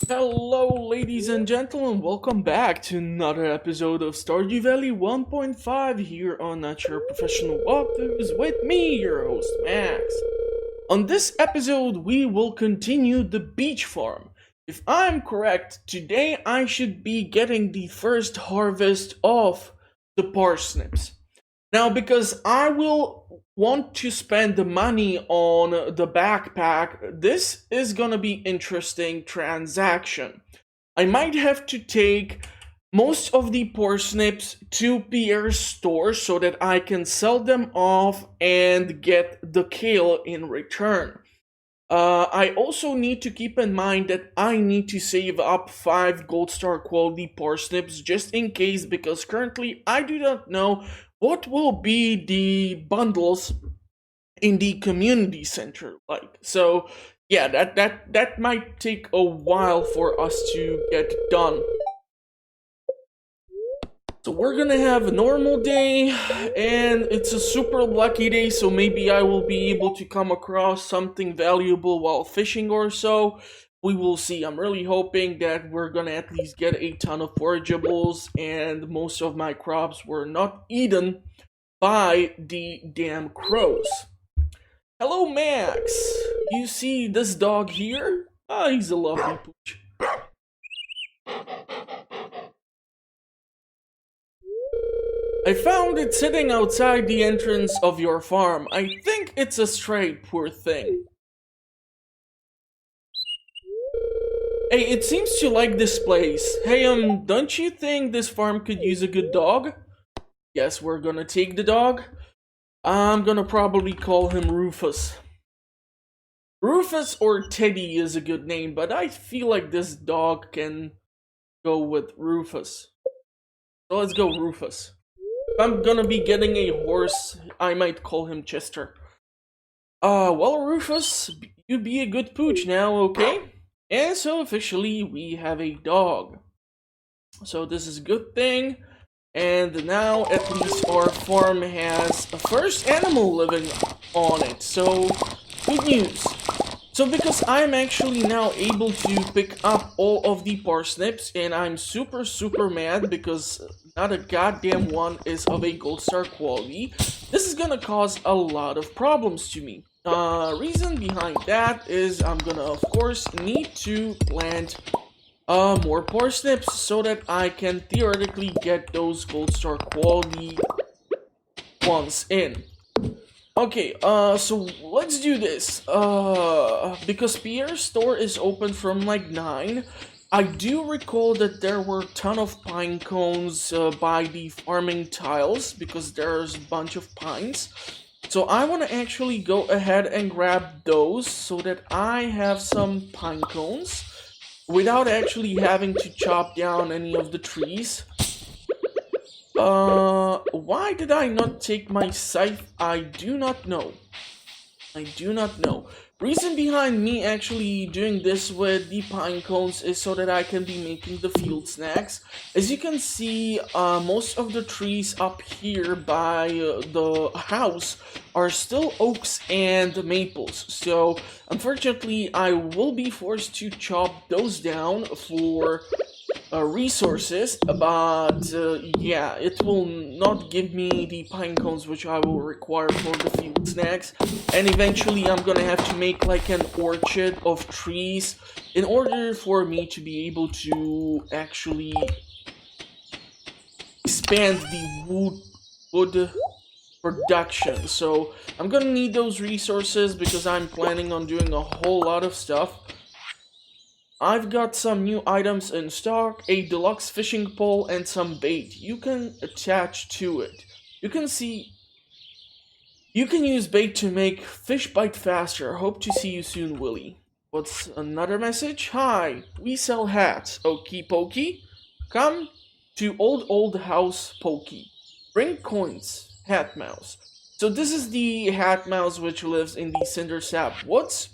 Hello, ladies and gentlemen, welcome back to another episode of Stardew Valley 1.5 here on Not Your Professional Walkthroughs with me, your host, Max. On this episode, we will continue the beach farm. If I'm correct, today I should be getting the first harvest of the parsnips. Now, because I will want to spend the money on the backpack, this is gonna be interesting transaction. I might have to take most of the parsnips to Pierre's store so that I can sell them off and get the kale in return. I also need to keep in mind that I need to save up 5 gold star quality parsnips just in case, because currently I do not know what will be the bundles in the community center like. So yeah, that might take a while for us to get done. So we're gonna have a normal day, and it's a super lucky day, so maybe I will be able to come across something valuable while fishing or so. We will see. I'm really hoping that we're gonna at least get a ton of forageables, and most of my crops were not eaten by the damn crows. Hello, Max! You see this dog here? Ah, he's a lovely pooch. I found it sitting outside the entrance of your farm. I think it's a stray, poor thing. Hey, it seems to like this place. Hey, don't you think this farm could use a good dog? Yes, we're gonna take the dog. I'm gonna probably call him Rufus. Rufus or Teddy is a good name, but I feel like this dog can go with Rufus. So let's go Rufus. If I'm gonna be getting a horse, I might call him Chester. Well, Rufus, you be a good pooch now, okay? And so officially we have a dog. So this is a good thing. And now at least our farm has a first animal living on it. So good news. So because I'm actually now able to pick up all of the parsnips, and I'm super mad because not a goddamn one is of a gold star quality, this is gonna cause a lot of problems to me. Reason behind that is I'm gonna of course need to plant more parsnips so that I can theoretically get those gold star quality ones in. Okay, so let's do this. Because Pierre's store is open from like 9, I do recall that there were a ton of pine cones by the farming tiles because there's a bunch of pines. So I want to actually go ahead and grab those so that I have some pine cones without actually having to chop down any of the trees. Why did I not take my scythe? I do not know. I do not know. Reason behind me actually doing this with the pine cones is so that I can be making the field snacks. As you can see, most of the trees up here by the house are still oaks and maples. So, unfortunately, I will be forced to chop those down for resources, but yeah, it will not give me the pine cones which I will require for the field snacks, and eventually I'm gonna have to make like an orchard of trees in order for me to be able to actually expand the wood production. So I'm gonna need those resources because I'm planning on doing a whole lot of stuff. I've got some new items in stock, a deluxe fishing pole and some bait you can attach to it. You can use bait to make fish bite faster. Hope to see you soon, Willie. What's another message? Hi, we sell hats. Okey pokey. Come to old house pokey. Bring coins. Hat mouse. So this is the hat mouse which lives in the cinder sap woods.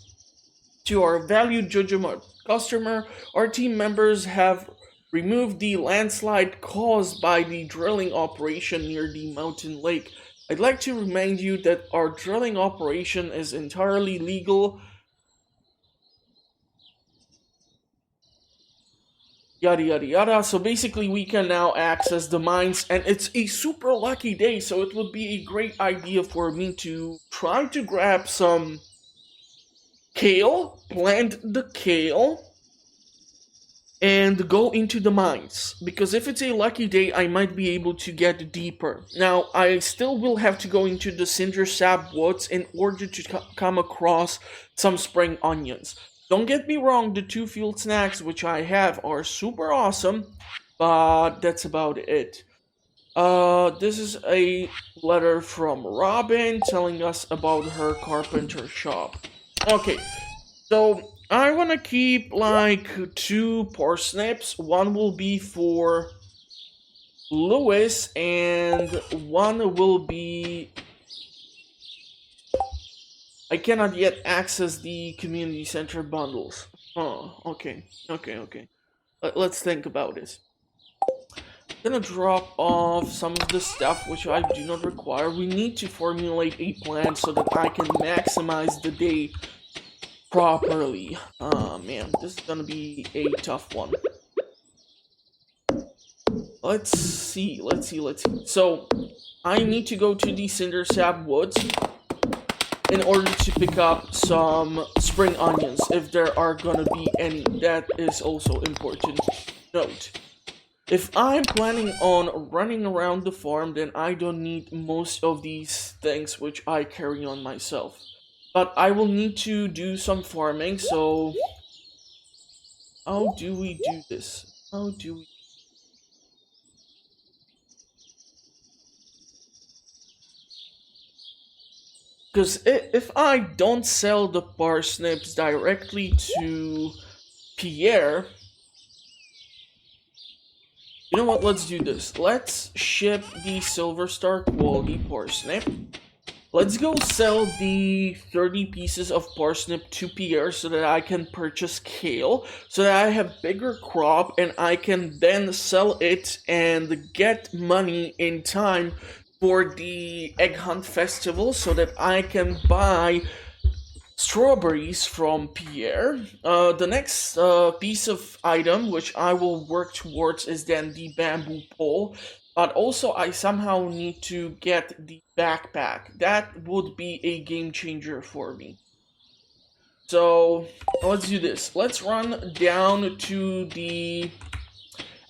To our valued judgment customer, our team members have removed the landslide caused by the drilling operation near the mountain lake. I'd like to remind you that our drilling operation is entirely legal. yada yada yada. So basically we can now access the mines, and it's a super lucky day, so it would be a great idea for me to try to grab some kale, plant the kale, and go into the mines, because if it's a lucky day I might be able to get deeper. Now I still will have to go into the cinder sap woods in order to come across some spring onions. Don't get me wrong, the 2 field snacks which I have are super awesome, but that's about it. This is a letter from Robin telling us about her carpenter shop. Okay, so I want to keep like 2 parsnips. One will be for Lewis and one will be... I cannot yet access the community center bundles. Oh, okay. Let's think about this. I'm gonna drop off some of the stuff which I do not require. We need to formulate a plan so that I can maximize the day properly. Man, this is gonna be a tough one. Let's see. So, I need to go to the cinder sap woods in order to pick up some spring onions, if there are gonna be any. That is also important to note. If I'm planning on running around the farm, then I don't need most of these things which I carry on myself. But I will need to do some farming, so... How do we do this? Because if I don't sell the parsnips directly to Pierre... You know what, let's do this. Let's ship the Silver Star quality parsnip. Let's go sell the 30 pieces of parsnip to Pierre so that I can purchase kale, so that I have bigger crop and I can then sell it and get money in time for the Egg Hunt Festival so that I can buy strawberries from Pierre. The next piece of item which I will work towards is then the bamboo pole. But also I somehow need to get the backpack. That would be a game changer for me. So let's do this. Let's run down to the...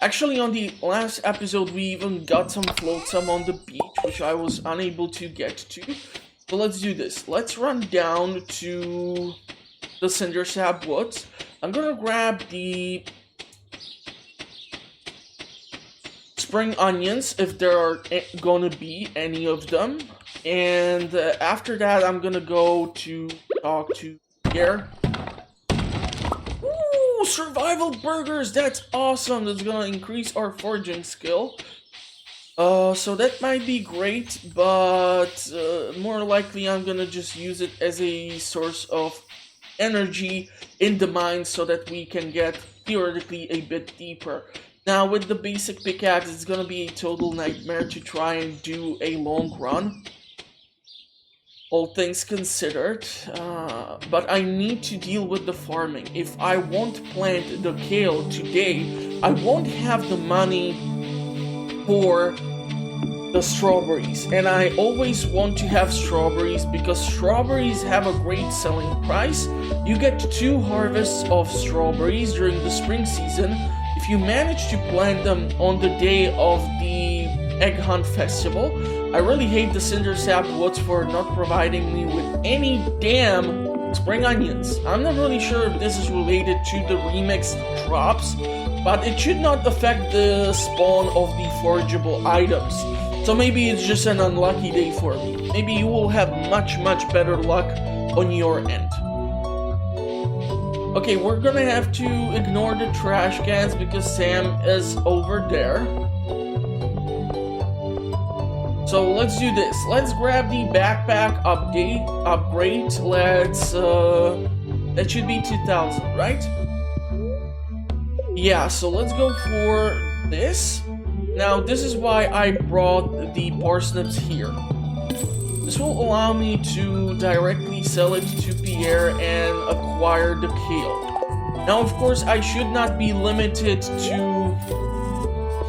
Actually, on the last episode we even got some flotsam on the beach, which I was unable to get to. So let's do this. Let's run down to the cinder sap woods. I'm gonna grab the spring onions, if there are gonna be any of them, and after that I'm gonna go to talk to Pierre. Ooh, survival burgers, that's awesome. That's gonna increase our foraging skill, so that might be great, but more likely I'm gonna just use it as a source of energy in the mine so that we can get theoretically a bit deeper. Now, with the basic pickaxe, it's gonna be a total nightmare to try and do a long run, all things considered, but I need to deal with the farming. If I won't plant the kale today, I won't have the money for the strawberries, and I always want to have strawberries because strawberries have a great selling price. You get 2 harvests of strawberries during the spring season. If you manage to plant them on the day of the Egg Hunt Festival. I really hate the Cinder Sap Woods for not providing me with any damn spring onions. I'm not really sure if this is related to the remixed drops, but it should not affect the spawn of the forageable items. So maybe it's just an unlucky day for me. Maybe you will have much better luck on your end. Okay, we're gonna have to ignore the trash cans because Sam is over there. So let's do this. Let's grab the backpack upgrade. Let's, that should be 2,000, right? Yeah, so let's go for this. Now, this is why I brought the parsnips here. This will allow me to directly sell it to Pierre and acquire the kale. Now, of course, I should not be limited to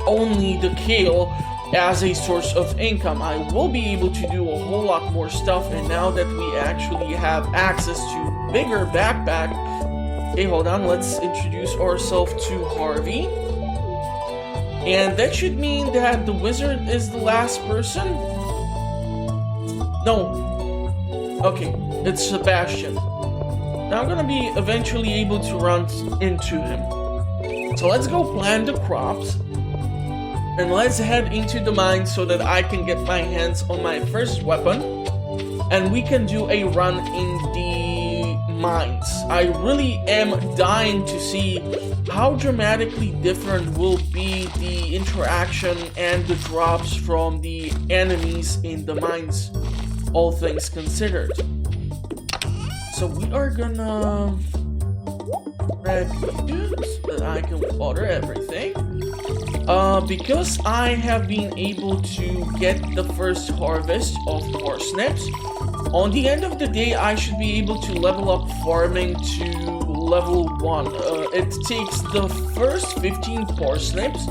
only the kale as a source of income. I will be able to do a whole lot more stuff, and now that we actually have access to bigger backpack. Okay, hold on, let's introduce ourselves to Harvey. And that should mean that the wizard is the last person? No. Okay, it's Sebastian. Now I'm gonna be eventually able to run into him. So let's go plant the crops. And let's head into the mine so that I can get my hands on my first weapon. And we can do a run in the mines. I really am dying to see how dramatically different will be the interaction and the drops from the enemies in the mines, all things considered. So we are gonna grab you so that I can water everything. Because I have been able to get the first harvest of parsnips, on the end of the day I should be able to level up farming to level 1. It takes the first 15 parsnips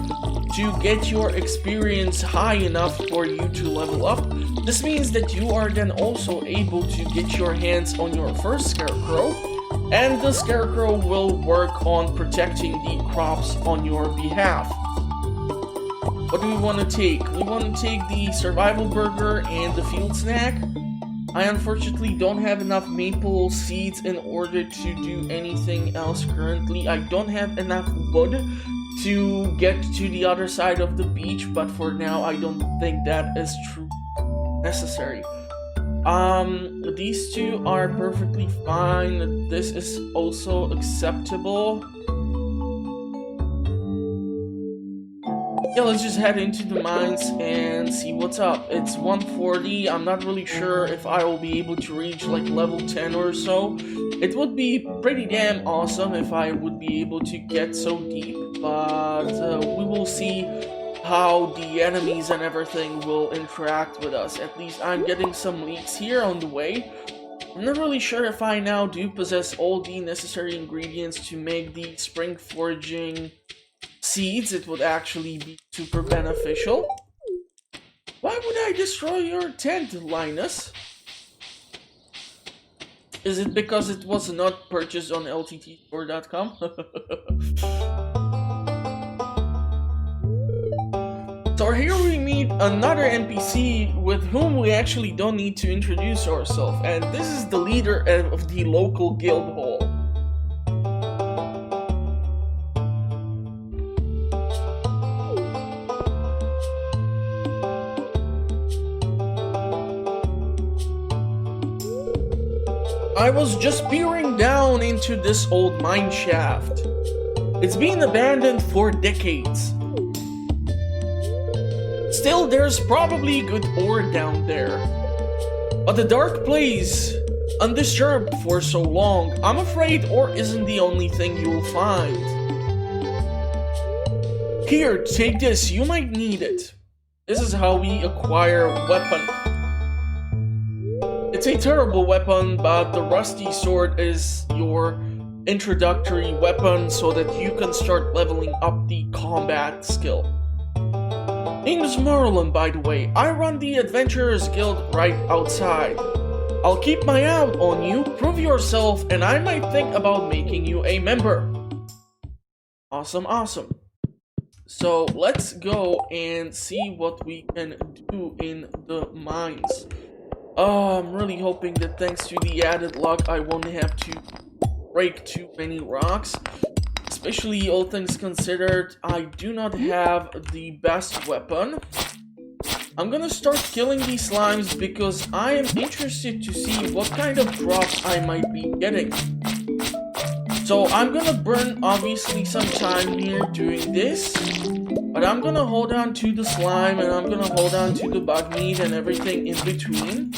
to get your experience high enough for you to level up. This means that you are then also able to get your hands on your first scarecrow, and the scarecrow will work on protecting the crops on your behalf. What do we want to take? We want to take the survival burger and the field snack. I unfortunately don't have enough maple seeds in order to do anything else currently. I don't have enough wood to get to the other side of the beach, but for now I don't think that is true necessary. These two are perfectly fine. This is also acceptable. Yeah, let's just head into the mines and see what's up. It's 140. I'm not really sure if I will be able to reach like level 10 or so. It would be pretty damn awesome if I would be able to get so deep, but we will see how the enemies and everything will interact with us. At least I'm getting some leaks here on the way. I'm not really sure if I now do possess all the necessary ingredients to make the spring foraging seeds. It would actually be super beneficial. Why would I destroy your tent, Linus? Is it because it was not purchased on lttstore.com? So here we meet another NPC with whom we actually don't need to introduce ourselves, and this is the leader of the local guild hall. I was just peering down into this old mine shaft. It's been abandoned for decades. Still, there's probably good ore down there. But the dark place, undisturbed for so long, I'm afraid ore isn't the only thing you'll find. Here, take this, you might need it. This is how we acquire a weapon. It's a terrible weapon, but the rusty sword is your introductory weapon so that you can start leveling up the combat skill. Name's Merlin, by the way. I run the Adventurers Guild right outside. I'll keep my eye out on you, prove yourself, and I might think about making you a member. Awesome, awesome. So let's go and see what we can do in the mines. I'm really hoping that thanks to the added luck I won't have to break too many rocks. Especially all things considered, I do not have the best weapon. I'm gonna start killing these slimes because I am interested to see what kind of drops I might be getting. So I'm gonna burn obviously some time here doing this. But I'm gonna hold on to the slime, and I'm gonna hold on to the bug meat and everything in between.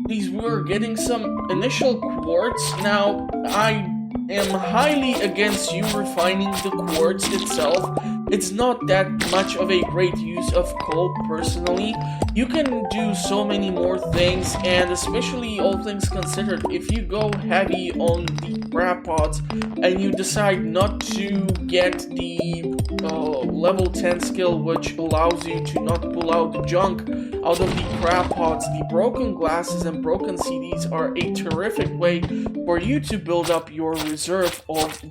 Please, we're getting some initial quartz. Now, I am highly against you refining the quartz itself, it's not that much of a great use of coal personally. You can do so many more things, and especially all things considered, if you go heavy on the crab pots and you decide not to get the level 10 skill, which allows you to not pull out the junk out of the crab pots, the broken glasses and broken CDs are a terrific way for you to build up your reserve of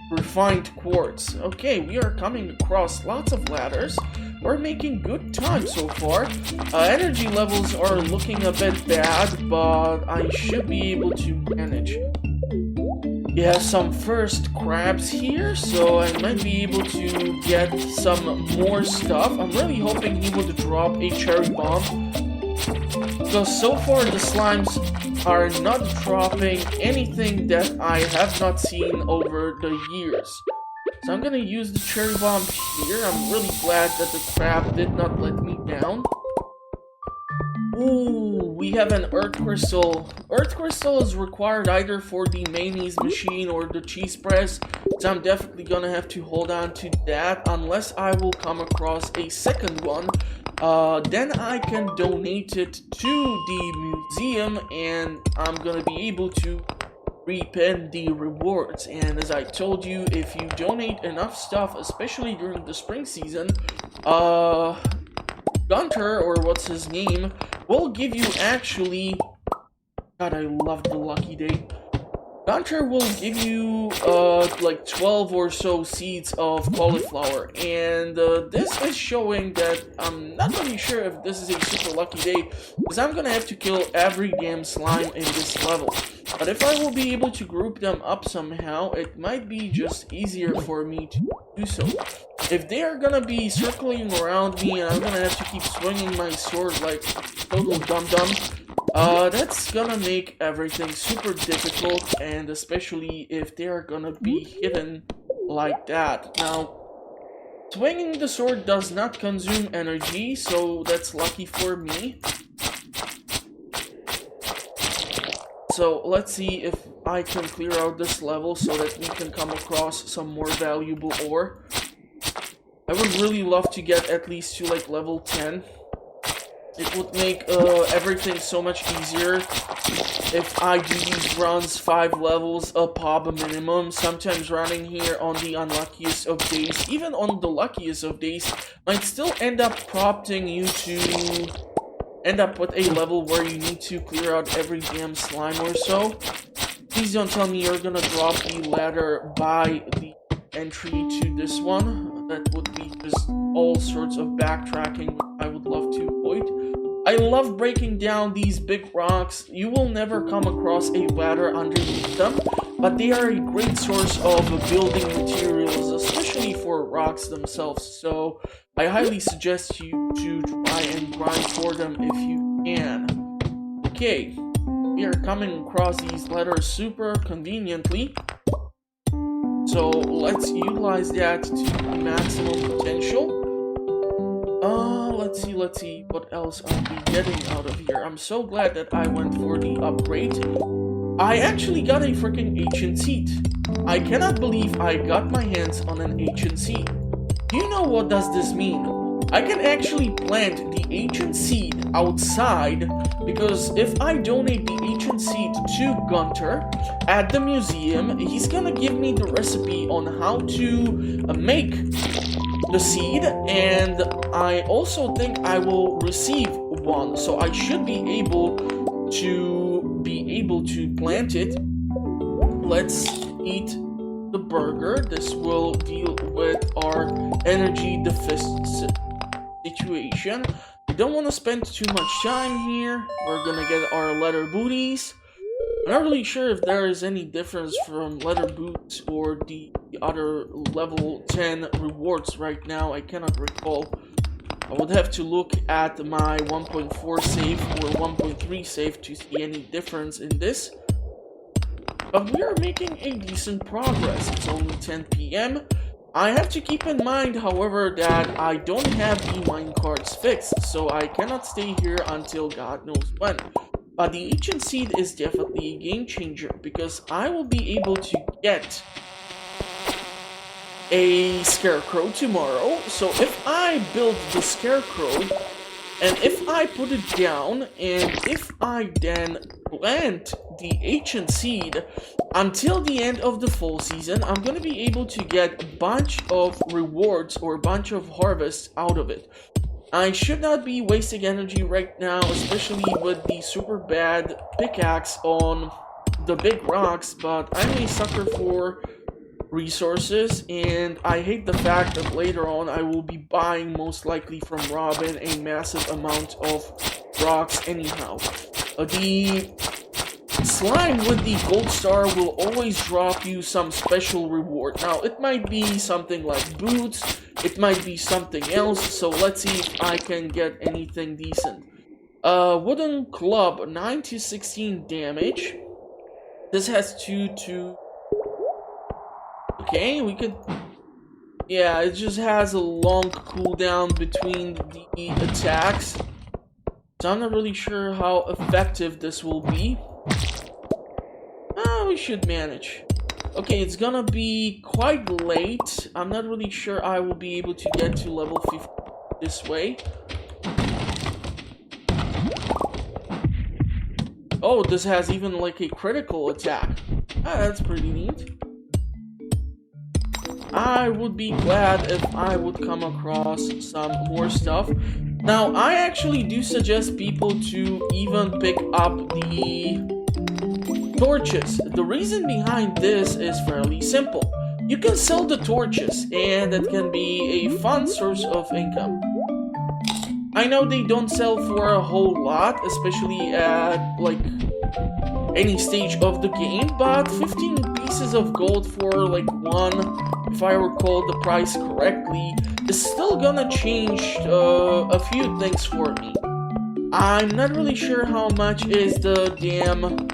refined quartz. Okay, we are coming across lots of ladders. We're making good time so far. Energy levels are looking a bit bad, but I should be able to manage. We have some first crabs here, so I might be able to get some more stuff. I'm really hoping he would drop a cherry bomb, because so far the slimes are not dropping anything that I have not seen over the years. So I'm gonna use the cherry bomb here. I'm really glad that the crab did not let me down. Ooh, we have an earth crystal. Earth crystal is required either for the mayonnaise machine or the cheese press, so I'm definitely gonna have to hold on to that unless I will come across a second one. Then I can donate it to the museum and I'm gonna be able to reap in the rewards. And as I told you, if you donate enough stuff, especially during the spring season, Gunter, or what's his name, will give you actually... God, I love the lucky day. Gunter will give you, like 12 or so seeds of cauliflower, and this is showing that I'm not really sure if this is a super lucky day, because I'm gonna have to kill every damn slime in this level. But if I will be able to group them up somehow, it might be just easier for me to do so. If they are gonna be circling around me and I'm gonna have to keep swinging my sword like total dum-dum, that's gonna make everything super difficult, and especially if they are gonna be hidden like that. Now, swinging the sword does not consume energy, so that's lucky for me. So let's see if I can clear out this level so that we can come across some more valuable ore. I would really love to get at least to like level 10. It would make everything so much easier if I do these runs 5 levels a pop minimum. Sometimes running here on the unluckiest of days, even on the luckiest of days, might still end up prompting you to end up with a level where you need to clear out every damn slime or so. Please don't tell me you're gonna drop the ladder by the entry to this one. That would be just all sorts of backtracking I would love to avoid. I love breaking down these big rocks. You will never come across a ladder underneath them, but they are a great source of building materials, especially for rocks themselves. So I highly suggest you to try and grind for them if you can. Okay, we are coming across these ladders super conveniently. So let's utilize that to maximum potential. Let's see what else I'll be getting out of here. I'm so glad that I went for the upgrade. I actually got a freaking ancient seed. I cannot believe I got my hands on an ancient seed. Do you know what does this mean? I can actually plant the ancient seed outside, because if I donate the ancient seed to Gunter at the museum, he's gonna give me the recipe on how to make the seed, and I also think I will receive one, so I should be able to plant it. Let's eat the burger. This will deal with our energy deficit situation. I don't want to spend too much time here. We're gonna get our leather booties. I'm not really sure if there is any difference from leather boots or the other level 10 rewards right now. I cannot recall. I would have to look at my 1.4 save or 1.3 save to see any difference in this. But we are making a decent progress. It's only 10 PM. I have to keep in mind, however, that I don't have the minecarts fixed, so I cannot stay here until God knows when. But the ancient seed is definitely a game changer, because I will be able to get a scarecrow tomorrow. So if I build the scarecrow, and if I put it down, and if I then plant the ancient seed until the end of the fall season, I'm gonna be able to get a bunch of rewards or a bunch of harvests out of it. I should not be wasting energy right now, especially with the super bad pickaxe on the big rocks, but I'm a sucker for resources, and I hate the fact that later on I will be buying, most likely from Robin, a massive amount of rocks anyhow. The slime with the gold star will always drop you some special reward. Now, it might be something like boots, it might be something else, so let's see if I can get anything decent. Wooden club, 9 to 16 damage. This has 2 to... Okay, we could... Yeah, it just has a long cooldown between the attacks. So I'm not really sure how effective this will be. We should manage. Okay, it's gonna be quite late. I'm not really sure I will be able to get to level 50 this way. Oh, this has even like a critical attack. That's pretty neat. I would be glad if I would come across some more stuff. Now, I actually do suggest people to even pick up the torches. The reason behind this is fairly simple. You can sell the torches, and that can be a fun source of income. I know they don't sell for a whole lot, especially at like any stage of the game, but 15 pieces of gold for like one, if I recall the price correctly, is still gonna change a few things for me. I'm not really sure how much is the damn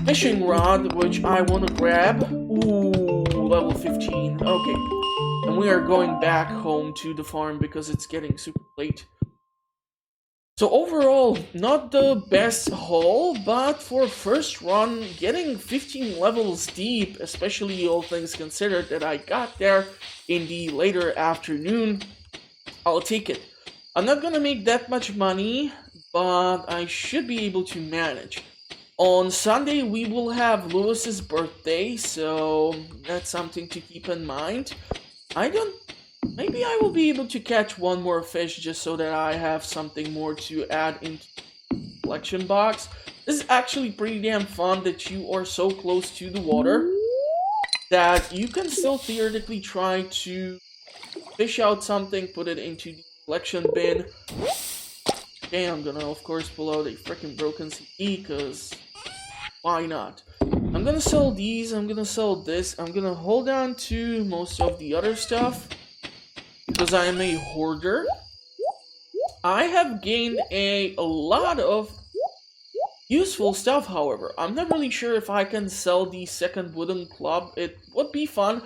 fishing rod, which I want to grab. Ooh, level 15. Okay. And we are going back home to the farm because it's getting super late. So overall, not the best haul, but for first run, getting 15 levels deep, especially all things considered that I got there in the later afternoon, I'll take it. I'm not gonna make that much money, but I should be able to manage. On Sunday, we will have Lewis's birthday, so that's something to keep in mind. Maybe I will be able to catch one more fish just so that I have something more to add into the collection box. This is actually pretty damn fun that you are so close to the water that you can still theoretically try to fish out something, put it into the collection bin. Okay, I'm gonna of course pull out a freaking broken CD, because why not? I'm gonna sell these, I'm gonna sell this, I'm gonna hold on to most of the other stuff, because I am a hoarder. I have gained a lot of useful stuff, however. I'm not really sure if I can sell the second wooden club. It would be fun,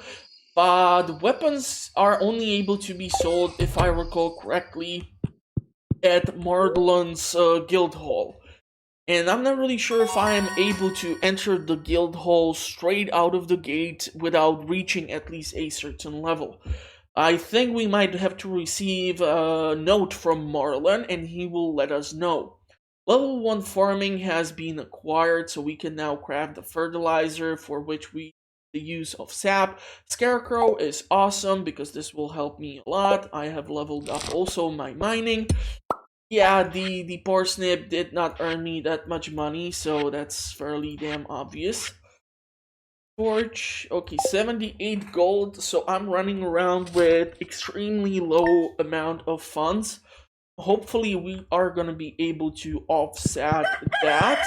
but weapons are only able to be sold, if I recall correctly, at Mardelan's guild hall. And I'm not really sure if I am able to enter the guild hall straight out of the gate without reaching at least a certain level. I think we might have to receive a note from Marlon, and he will let us know. Level 1 farming has been acquired, so we can now craft the fertilizer for which we the use of sap. Scarecrow is awesome because this will help me a lot. I have leveled up also my mining. Yeah, the Parsnip did not earn me that much money, so that's fairly damn obvious. Torch, okay, 78 gold, so I'm running around with extremely low amount of funds. Hopefully we are gonna be able to offset that.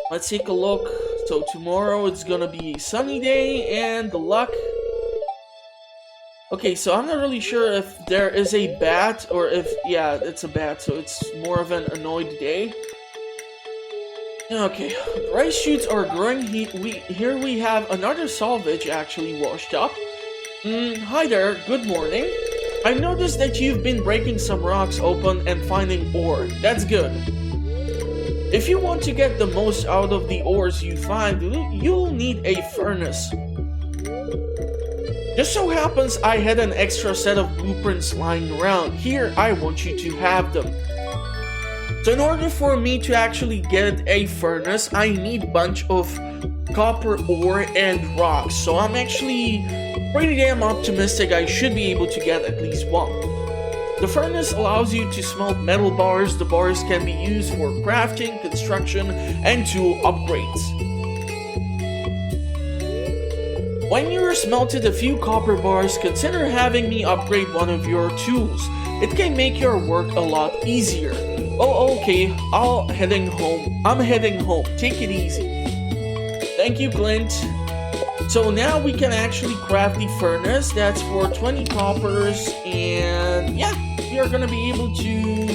Let's take a look. So tomorrow it's gonna be a sunny day, and the luck... Okay, so I'm not really sure if there is a bat, or if... Yeah, it's a bat, so it's more of an annoyed day. Okay, rice shoots are growing. Here we have another salvage actually washed up. Hi there, good morning. I noticed that you've been breaking some rocks open and finding ore. That's good. If you want to get the most out of the ores you find, you'll need a furnace. Just so happens I had an extra set of blueprints lying around. Here, I want you to have them. So in order for me to actually get a furnace, I need a bunch of copper ore and rocks. So I'm actually pretty damn optimistic I should be able to get at least one. The furnace allows you to smelt metal bars. The bars can be used for crafting, construction, and tool upgrades. When you're smelted a few copper bars, consider having me upgrade one of your tools. It can make your work a lot easier. Oh, okay, I'm heading home. Take it easy. Thank you, Clint. So now we can actually craft the furnace. That's for 20 coppers, and yeah, we are gonna be able to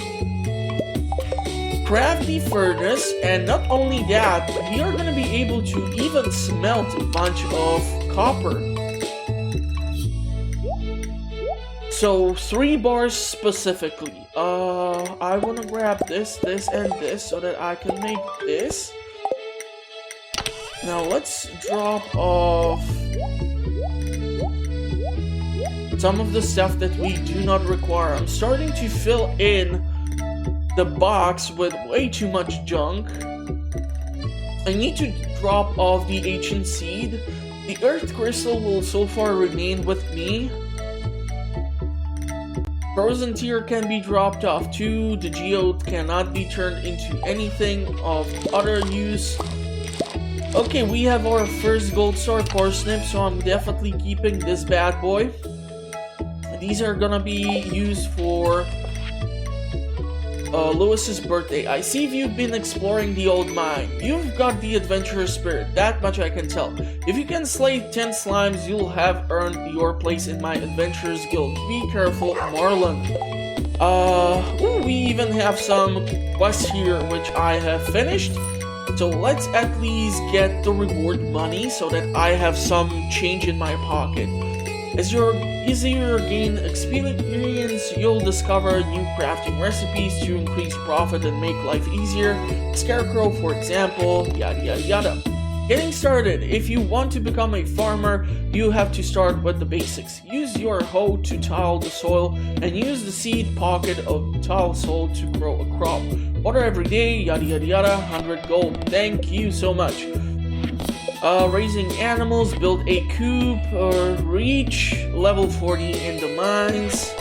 craft the furnace, and not only that, we are gonna be able to even smelt a bunch of copper. So 3 bars specifically. I want to grab this, and this so that I can make this. Now let's drop off some of the stuff that we do not require. I'm starting to fill in the box with way too much junk. I need to drop off the ancient seed. The earth crystal will so far remain with me. Frozen tear can be dropped off too. The geode cannot be turned into anything of other use. Okay, we have our first gold star parsnip, so I'm definitely keeping this bad boy. These are gonna be used for Lewis's birthday. I see you've been exploring the old mine. You've got the adventurer spirit, that much I can tell. If you can slay 10 slimes, you'll have earned your place in my adventurers guild. Be careful, Marlon. We even have some quests here which I have finished. So let's at least get the reward money so that I have some change in my pocket. As you gain experience, you'll discover new crafting recipes to increase profit and make life easier. Scarecrow, for example, yada yada yada. Getting started. If you want to become a farmer, you have to start with the basics. Use your hoe to tile the soil and use the seed pocket of tile soil to grow a crop. Water every day, yada yada yada, 100 gold. Thank you so much. Raising animals, build a coop, reach level 40 in the mines.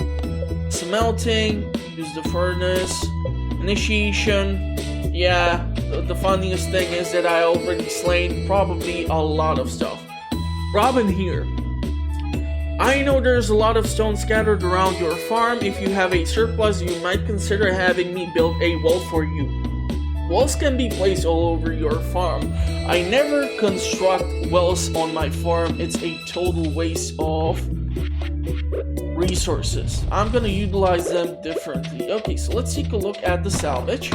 Smelting, use the furnace. Initiation, yeah, the funniest thing is that I already slain probably a lot of stuff. Robin here. I know there's a lot of stone scattered around your farm. If you have a surplus, you might consider having me build a wall for you. Walls can be placed all over your farm. I never construct wells on my farm. It's a total waste of resources. I'm gonna utilize them differently. Okay, so let's take a look at the salvage.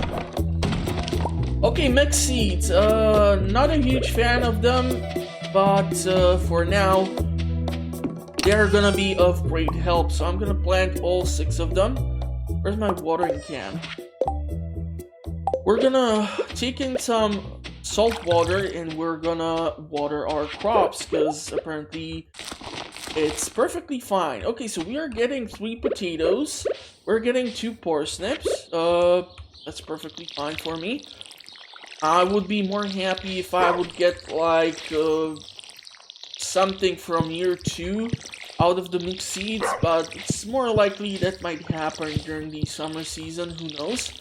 Okay, mixed seeds. Not a huge fan of them, but for now, they're gonna be of great help. So I'm gonna plant all 6 of them. Where's my watering can? We're gonna take in some salt water and we're gonna water our crops because apparently it's perfectly fine. Okay, so we are getting 3 potatoes. We're getting 2 parsnips. That's perfectly fine for me. I would be more happy if I would get like something from year 2 out of the mixed seeds, but it's more likely that might happen during the summer season. Who knows?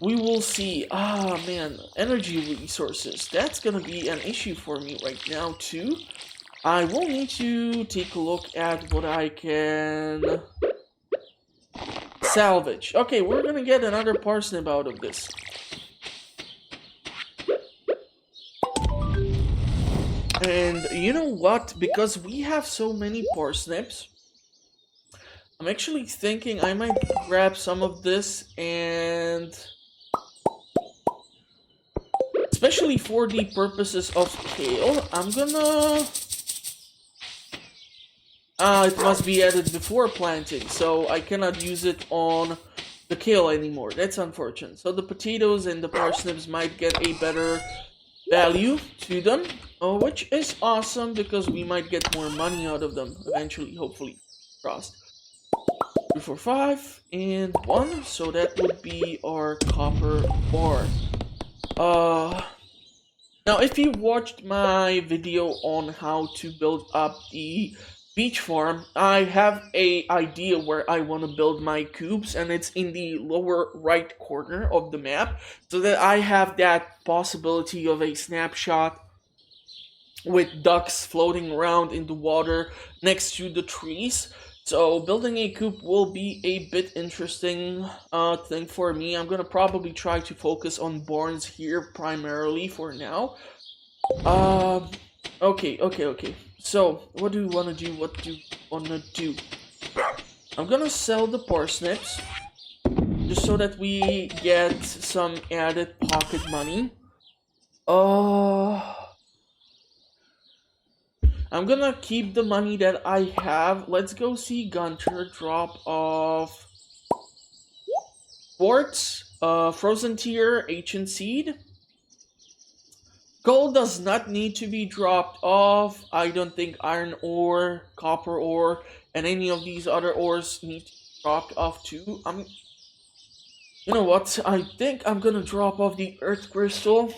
We will see. Ah, man, energy resources. That's gonna be an issue for me right now, too. I will need to take a look at what I can salvage. Okay, we're gonna get another parsnip out of this. And you know what? Because we have so many parsnips, I'm actually thinking I might grab some of this and... especially for the purposes of kale, I'm gonna... it must be added before planting, so I cannot use it on the kale anymore. That's unfortunate. So the potatoes and the parsnips might get a better value to them, which is awesome because we might get more money out of them eventually, hopefully. Crossed. 3, 4, 5, and 1. So that would be our copper ore. Now if you watched my video on how to build up the beach farm, I have a idea where I want to build my cubes, and it's in the lower right corner of the map, so that I have that possibility of a snapshot with ducks floating around in the water next to the trees. So building a coop will be a bit interesting thing for me. I'm gonna probably try to focus on barns here primarily for now. Okay. So what do we want to do? What do we want to do? I'm gonna sell the parsnips just so that we get some added pocket money. I'm gonna keep the money that I have. Let's go see Gunter drop off quartz, frozen tier, ancient seed. Gold does not need to be dropped off. I don't think iron ore, copper ore, and any of these other ores need to be dropped off too. You know what? I think I'm gonna drop off the earth crystal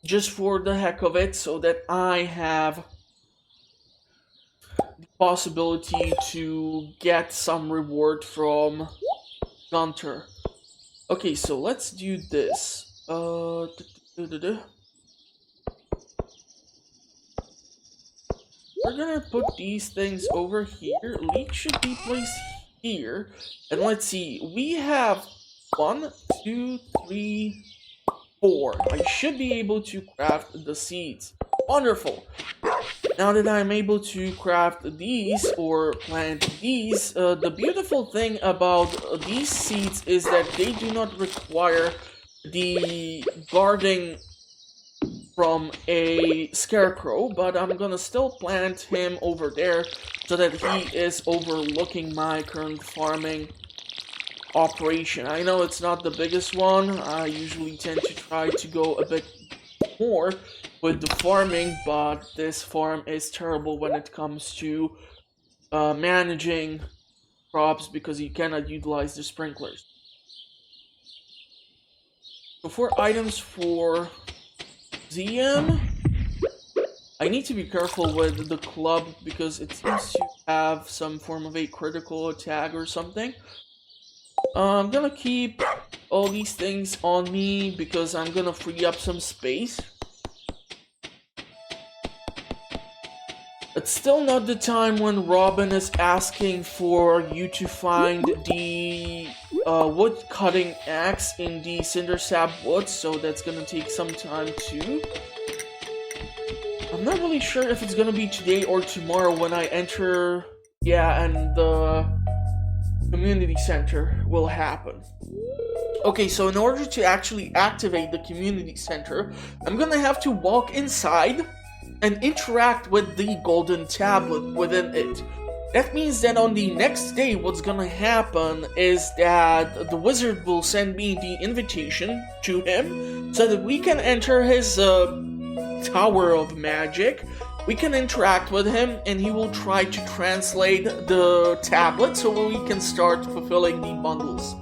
just for the heck of it, so that I have the possibility to get some reward from Gunter. Okay, so let's do this. We're gonna put these things over here. Leek should be placed here. And let's see, we have 1, 2, 3, 4. I should be able to craft the seeds. Wonderful. Now that I'm able to craft these or plant these, the beautiful thing about these seeds is that they do not require the guarding from a scarecrow, but I'm gonna still plant him over there so that he is overlooking my current farming operation. I know it's not the biggest one. I usually tend to try to go a bit more with the farming, but this farm is terrible when it comes to managing crops because you cannot utilize the sprinklers. So for items for ZM, I need to be careful with the club because it seems to have some form of a critical attack or something. I'm gonna keep all these things on me because I'm gonna free up some space. It's still not the time when Robin is asking for you to find the wood cutting axe in the cinder sap woods, so that's gonna take some time too. I'm not really sure if it's gonna be today or tomorrow when I enter, and the community center will happen. Okay, so in order to actually activate the community center, I'm gonna have to walk inside and interact with the golden tablet within it. That means that on the next day, what's gonna happen is that the wizard will send me the invitation to him so that we can enter his Tower of Magic. We can interact with him and he will try to translate the tablet so we can start fulfilling the bundles.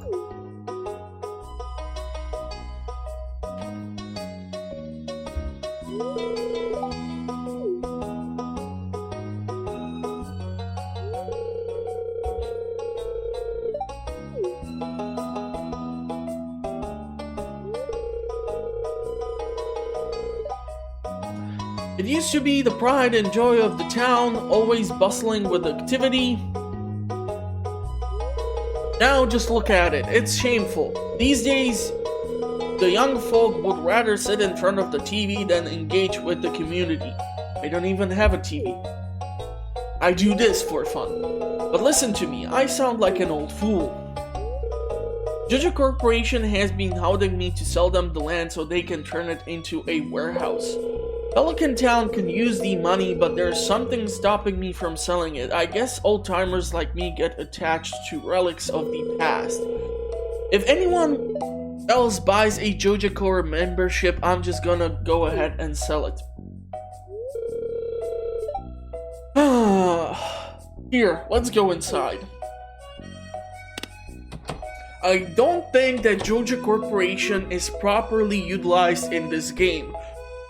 It used to be the pride and joy of the town, always bustling with activity. Now just look at it, it's shameful. These days, the young folk would rather sit in front of the TV than engage with the community. I don't even have a TV. I do this for fun. But listen to me, I sound like an old fool. Jojo Corporation has been hounding me to sell them the land so they can turn it into a warehouse. Pelican Town can use the money, but there's something stopping me from selling it. I guess old-timers like me get attached to relics of the past. If anyone else buys a Joja Core membership, I'm just gonna go ahead and sell it. Here, let's go inside. I don't think that Joja Corporation is properly utilized in this game.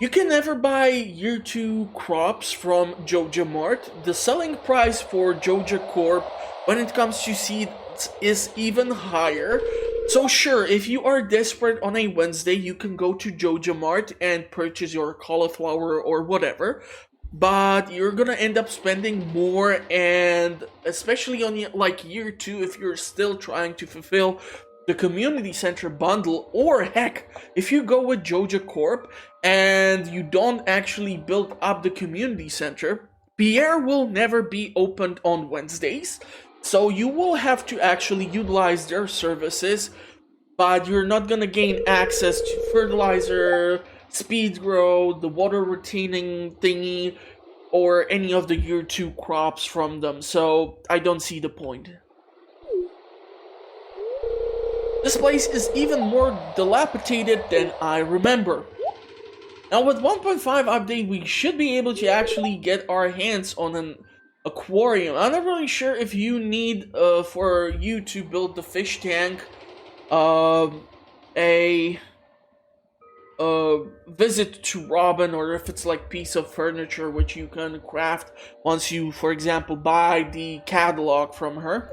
You can never buy year 2 crops from Joja Mart. The selling price for Joja Corp when it comes to seeds is even higher. So sure, if you are desperate on a Wednesday, you can go to Joja Mart and purchase your cauliflower or whatever. But you're gonna end up spending more, and especially on like year 2, if you're still trying to fulfill the community center bundle, or heck, if you go with Joja Corp and you don't actually build up the community center, Pierre will never be opened on Wednesdays, so you will have to actually utilize their services, but you're not gonna gain access to fertilizer, speed grow, the water retaining thingy, or any of the year 2 crops from them, so I don't see the point. This place is even more dilapidated than I remember. Now with 1.5 update, we should be able to actually get our hands on an aquarium. I'm not really sure if you need, for you to build the fish tank, a visit to Robin, or if it's like piece of furniture which you can craft once you, for example, buy the catalog from her.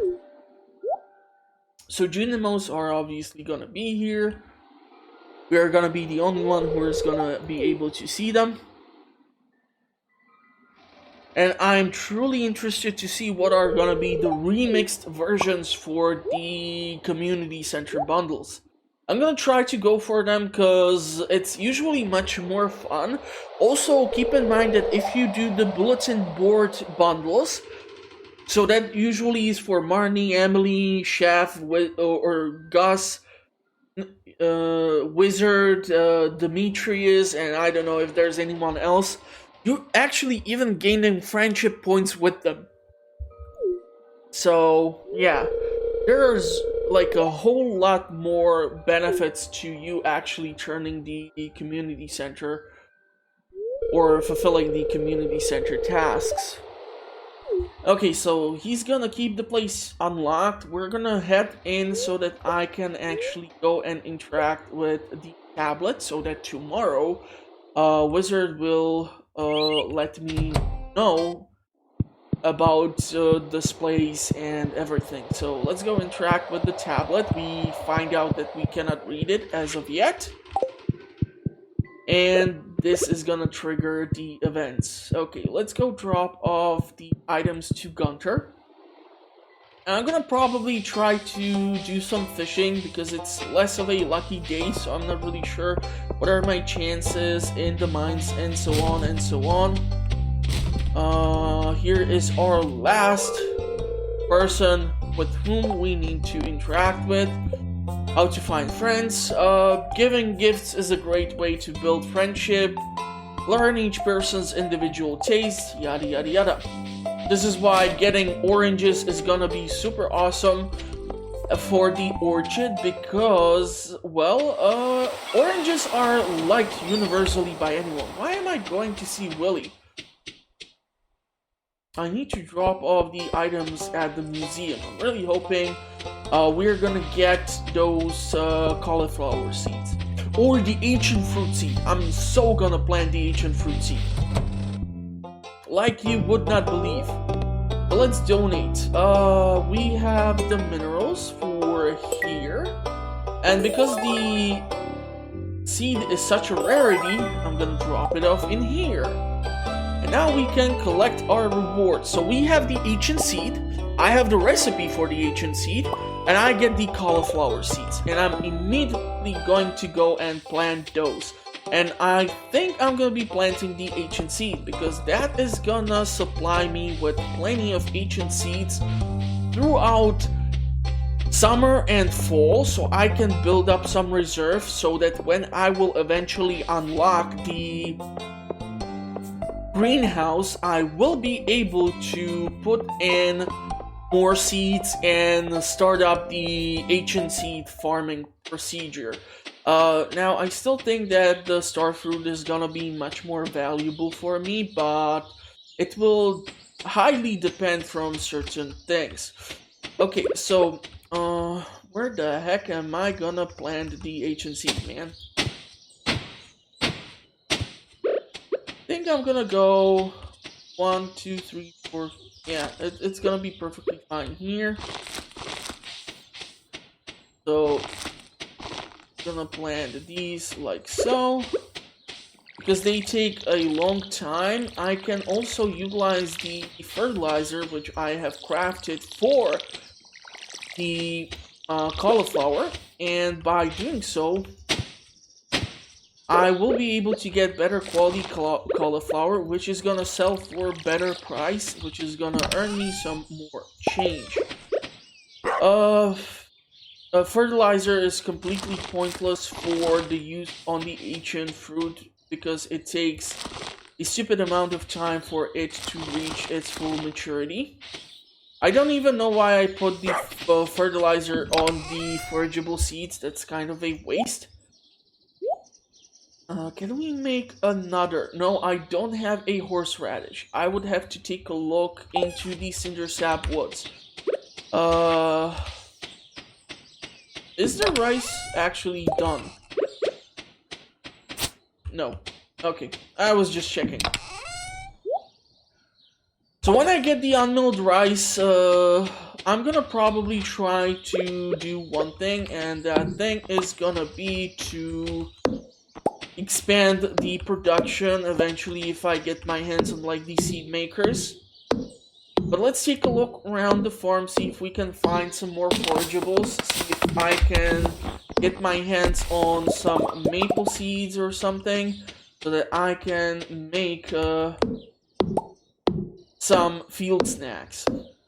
So Junimos are obviously gonna be here. We are gonna be the only one who is gonna be able to see them. And I'm truly interested to see what are gonna be the remixed versions for the community center bundles. I'm gonna try to go for them because it's usually much more fun. Also, keep in mind that if you do the bulletin board bundles, so that usually is for Marnie, Emily, Chef, or Gus, Wizard, Demetrius, and I don't know if there's anyone else, you actually even gaining friendship points with them. So, yeah, there's like a whole lot more benefits to you actually turning the community center or fulfilling the community center tasks. Okay, so he's gonna keep the place unlocked. We're gonna head in so that I can actually go and interact with the tablet, so that tomorrow Wizard will let me know about this place and everything. So let's go interact with the tablet. We find out that we cannot read it as of yet, and this is gonna trigger the events. Okay, let's go drop off the items to Gunter. And I'm gonna probably try to do some fishing because it's less of a lucky day, so I'm not really sure what are my chances in the mines and so on and so on. Here is our last person with whom we need to interact with. How to find friends. Giving gifts is a great way to build friendship. Learn each person's individual taste, yada yada yada. This is why getting oranges is gonna be super awesome for the orchard because, well, oranges are liked universally by anyone. Why am I going to see Willy? I need to drop off the items at the museum. I'm really hoping we're gonna get those cauliflower seeds. Or the ancient fruit seed. I'm so gonna plant the ancient fruit seed. Like you would not believe. But let's donate. We have the minerals for here. And because the seed is such a rarity, I'm gonna drop it off in here. And now we can collect our rewards. So we have the ancient seed, I have the recipe for the ancient seed, and I get the cauliflower seeds. And I'm immediately going to go and plant those. And I think I'm gonna be planting the ancient seed because that is gonna supply me with plenty of ancient seeds throughout summer and fall, so I can build up some reserve so that when I will eventually unlock the greenhouse, I will be able to put in more seeds and start up the ancient seed farming procedure. Now, I still think that the star fruit is gonna be much more valuable for me, but it will highly depend from certain things. Okay, so, where the heck am I gonna plant the ancient seed, man? I think I'm gonna go 1, 2, 3, 4. Yeah, it's gonna be perfectly fine here. So, I'm gonna plant these like so. Because they take a long time, I can also utilize the fertilizer which I have crafted for the cauliflower, and by doing so, I will be able to get better quality cauliflower, which is gonna sell for a better price, which is gonna earn me some more change. Fertilizer is completely pointless for the use on the ancient fruit because it takes a stupid amount of time for it to reach its full maturity. I don't even know why I put the fertilizer on the forageable seeds. That's kind of a waste. Can we make another? No, I don't have a horseradish. I would have to take a look into the cindersap woods. Is the rice actually done? No. Okay, I was just checking. So when I get the unmilled rice, I'm gonna probably try to do one thing, and that thing is gonna be to expand the production eventually if I get my hands on like these seed makers. But let's take a look around the farm, see if we can find some more forageables, see if I can get my hands on some maple seeds or something, so that I can make some field snacks.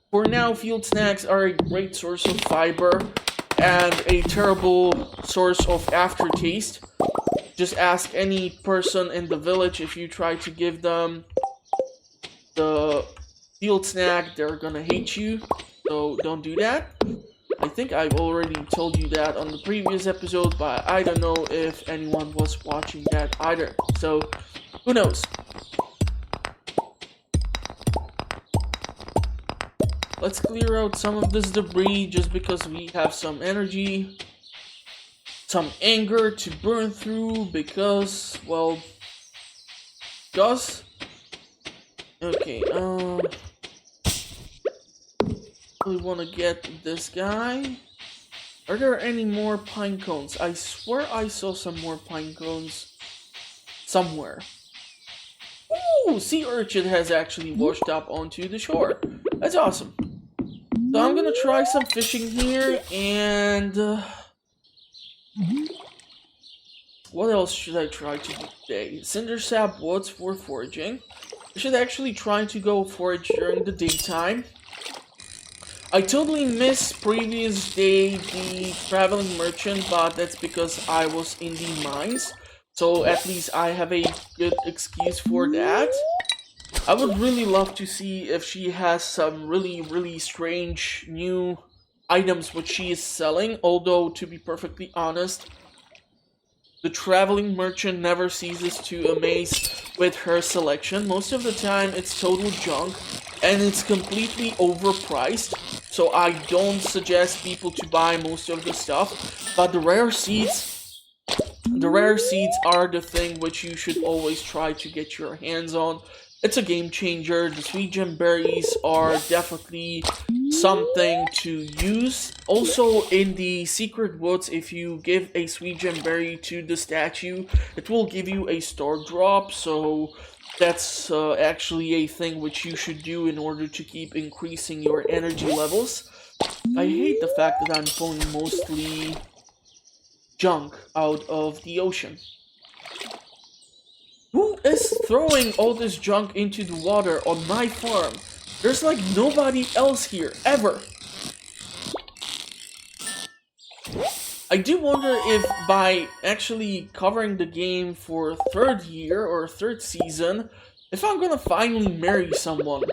For now, field snacks are a great source of fiber and a terrible source of aftertaste. Just ask any person in the village if you try to give them the field snack, they're gonna hate you, so don't do that. I think I've already told you that on the previous episode, but I don't know if anyone was watching that either, so who knows. Let's clear out some of this debris just because we have some energy, some anger to burn through because, well, okay, we want to get this guy. Are there any more pine cones? I swear I saw some more pine cones somewhere. Ooh, sea urchin has actually washed up onto the shore. That's awesome. So I'm gonna try some fishing here, and what else should I try to do today? Cindersap woods for foraging. I should actually try to go forage during the daytime. I totally missed previous day the traveling merchant, but that's because I was in the mines. So at least I have a good excuse for that. I would really love to see if she has some really strange new items which she is selling, although to be perfectly honest, the traveling merchant never ceases to amaze with her selection. Most of the time it's total junk and it's completely overpriced, so I don't suggest people to buy most of the stuff, but the rare seeds are the thing which you should always try to get your hands on. It's a game changer. The sweet gem berries are definitely something to use. Also, in the secret woods, if you give a sweet gem berry to the statue, it will give you a star drop, so that's actually a thing which you should do in order to keep increasing your energy levels. I hate the fact that I'm pulling mostly junk out of the ocean. Who is throwing all this junk into the water on my farm? There's like nobody else here, ever. I do wonder if by actually covering the game for third year or third season, if I'm gonna finally marry someone.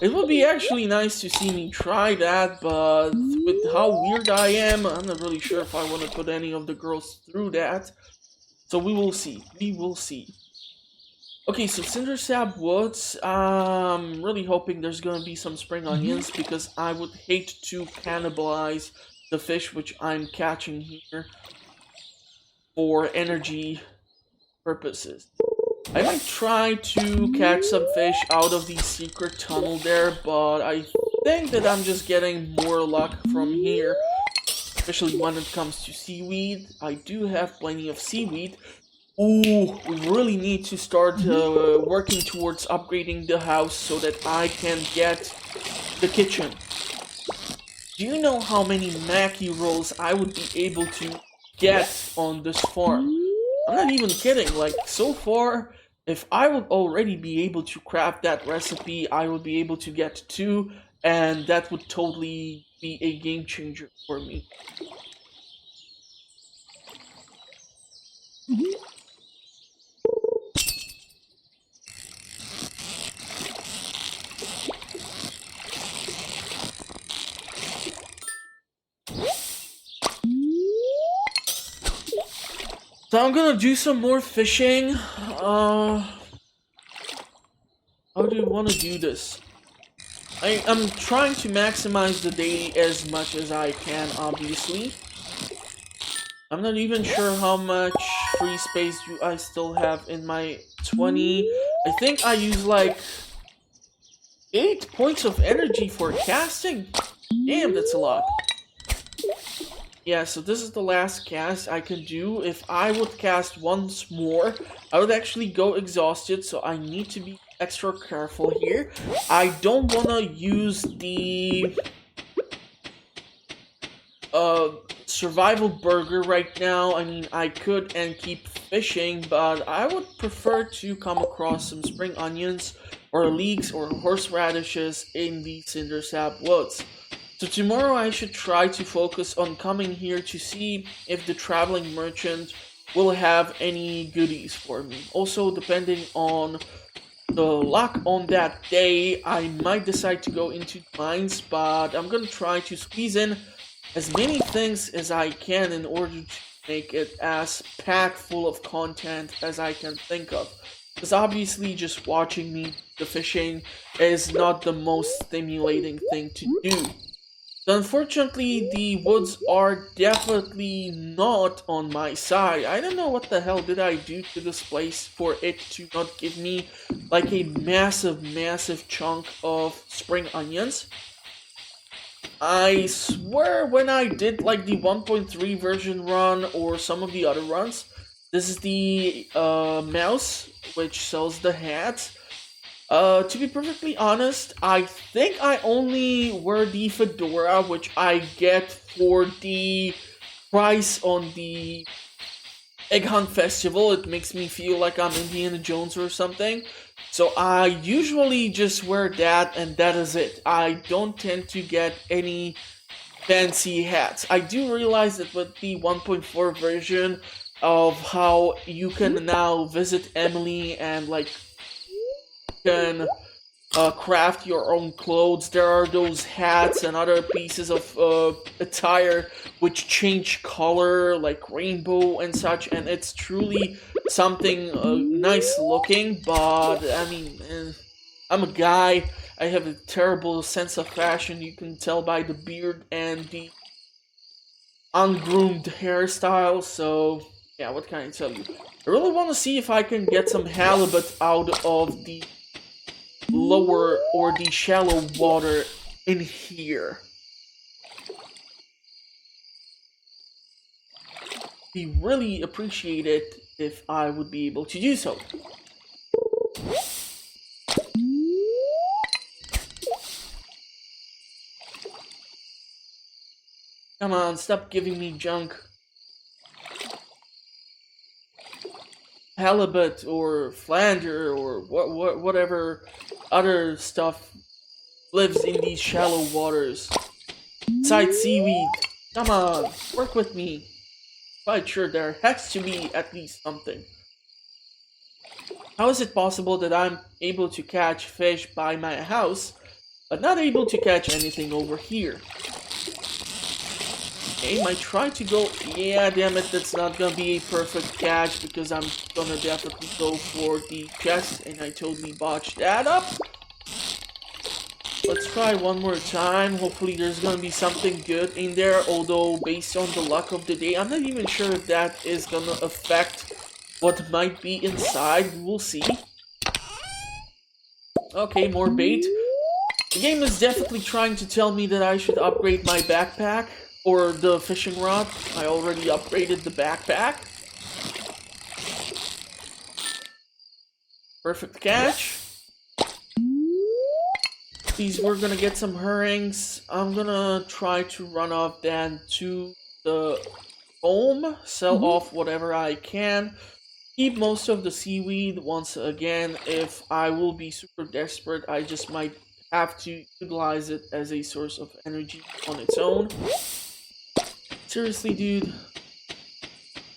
It would be actually nice to see me try that, but with how weird I am, I'm not really sure if I want to put any of the girls through that. So we will see. We will see. Okay, so Cindersap Woods. I'm really hoping there's gonna be some spring onions because I would hate to cannibalize the fish which I'm catching here for energy purposes. I might try to catch some fish out of the secret tunnel there, but I think that I'm just getting more luck from here, especially when it comes to seaweed. I do have plenty of seaweed. Ooh, we really need to start working towards upgrading the house so that I can get the kitchen. Do you know how many Mackie rolls I would be able to get on this farm? I'm not even kidding, like, so far, if I would already be able to craft that recipe, I would be able to get 2, and that would totally be a game changer for me. So I'm gonna do some more fishing. How do you want to do this? I'm trying to maximize the daily as much as I can, obviously. I'm not even sure how much free space I still have in my 20. I think I use like 8 points of energy for casting. Damn, that's a lot. Yeah, so this is the last cast I can do. If I would cast once more, I would actually go exhausted, so I need to be extra careful here. I don't want to use the survival burger right now. I mean, I could and keep fishing, but I would prefer to come across some spring onions or leeks or horseradishes in the Cindersap Woods. So tomorrow I should try to focus on coming here to see if the traveling merchant will have any goodies for me. Also, depending on the luck on that day, I might decide to go into mines, but I'm gonna try to squeeze in as many things as I can in order to make it as packed full of content as I can think of. Because obviously just watching me the fishing is not the most stimulating thing to do. Unfortunately, the woods are definitely not on my side. I don't know what the hell did I do to this place for it to not give me like a massive chunk of spring onions. I swear when I did like the 1.3 version run or some of the other runs, this is the mouse which sells the hats. To be perfectly honest, I think I only wear the fedora, which I get for the price on the Egg Hunt Festival. It makes me feel like I'm Indiana Jones or something. So I usually just wear that, and that is it. I don't tend to get any fancy hats. I do realize that with the 1.4 version of how you can now visit Emily and like can craft your own clothes. There are those hats and other pieces of attire which change color, like rainbow and such, and it's truly something nice looking. But I mean, I'm a guy. I have a terrible sense of fashion. You can tell by the beard and the ungroomed hairstyle. So yeah, what can I tell you? I really want to see if I can get some halibut out of the lower or the shallow water in here. We really appreciate it if I would be able to do so. Come on, stop giving me junk. Halibut or flounder or whatever other stuff lives in these shallow waters. Besides seaweed. Come on, work with me. Quite sure there has to be at least something. How is it possible that I'm able to catch fish by my house, but not able to catch anything over here. Okay, might try to go. Yeah, damn it, that's not gonna be a perfect catch because I'm gonna definitely go for the chest, and I totally botched that up. Let's try one more time. Hopefully there's gonna be something good in there, although based on the luck of the day, I'm not even sure if that is gonna affect what might be inside. We'll see. Okay, more bait. The game is definitely trying to tell me that I should upgrade my backpack or the fishing rod. I already upgraded the backpack. Perfect catch. Please, we're gonna get some herrings. I'm gonna try to run off then to the home, sell off whatever I can. Keep most of the seaweed. Once again, if I will be super desperate, I just might have to utilize it as a source of energy on its own. Seriously, dude.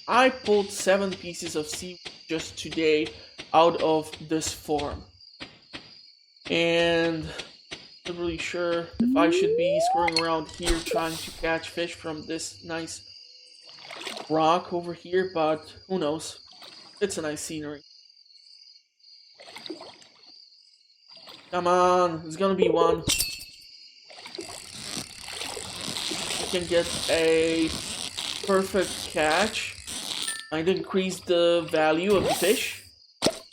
I pulled 7 pieces of seaweed just today out of this farm. And I'm not really sure if I should be screwing around here trying to catch fish from this nice rock over here, but who knows. It's a nice scenery. Come on, there's gonna be one. I can get a perfect catch. I'd increase the value of the fish.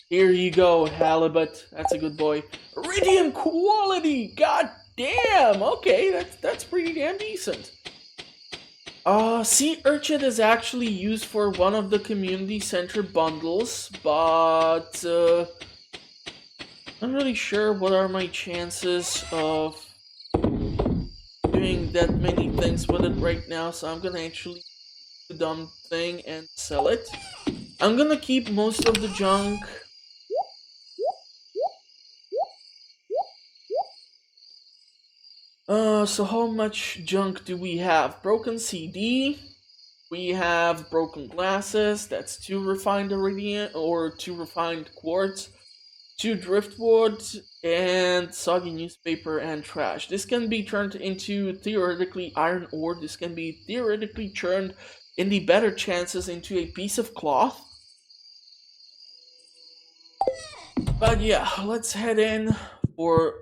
Here you go, halibut. That's a good boy. Iridium quality! God damn! Okay, that's pretty damn decent. Sea urchin is actually used for one of the community center bundles, but I'm not really sure what are my chances of doing that many things with it right now, so I'm gonna actually do the dumb thing and sell it. I'm gonna keep most of the junk. So how much junk do we have? Broken CD. We have broken glasses. That's 2 refined iridium or 2 refined quartz, 2 driftwood, and soggy newspaper and trash. This can be turned into theoretically iron ore. This can be theoretically turned in the better chances into a piece of cloth. But yeah, let's head in for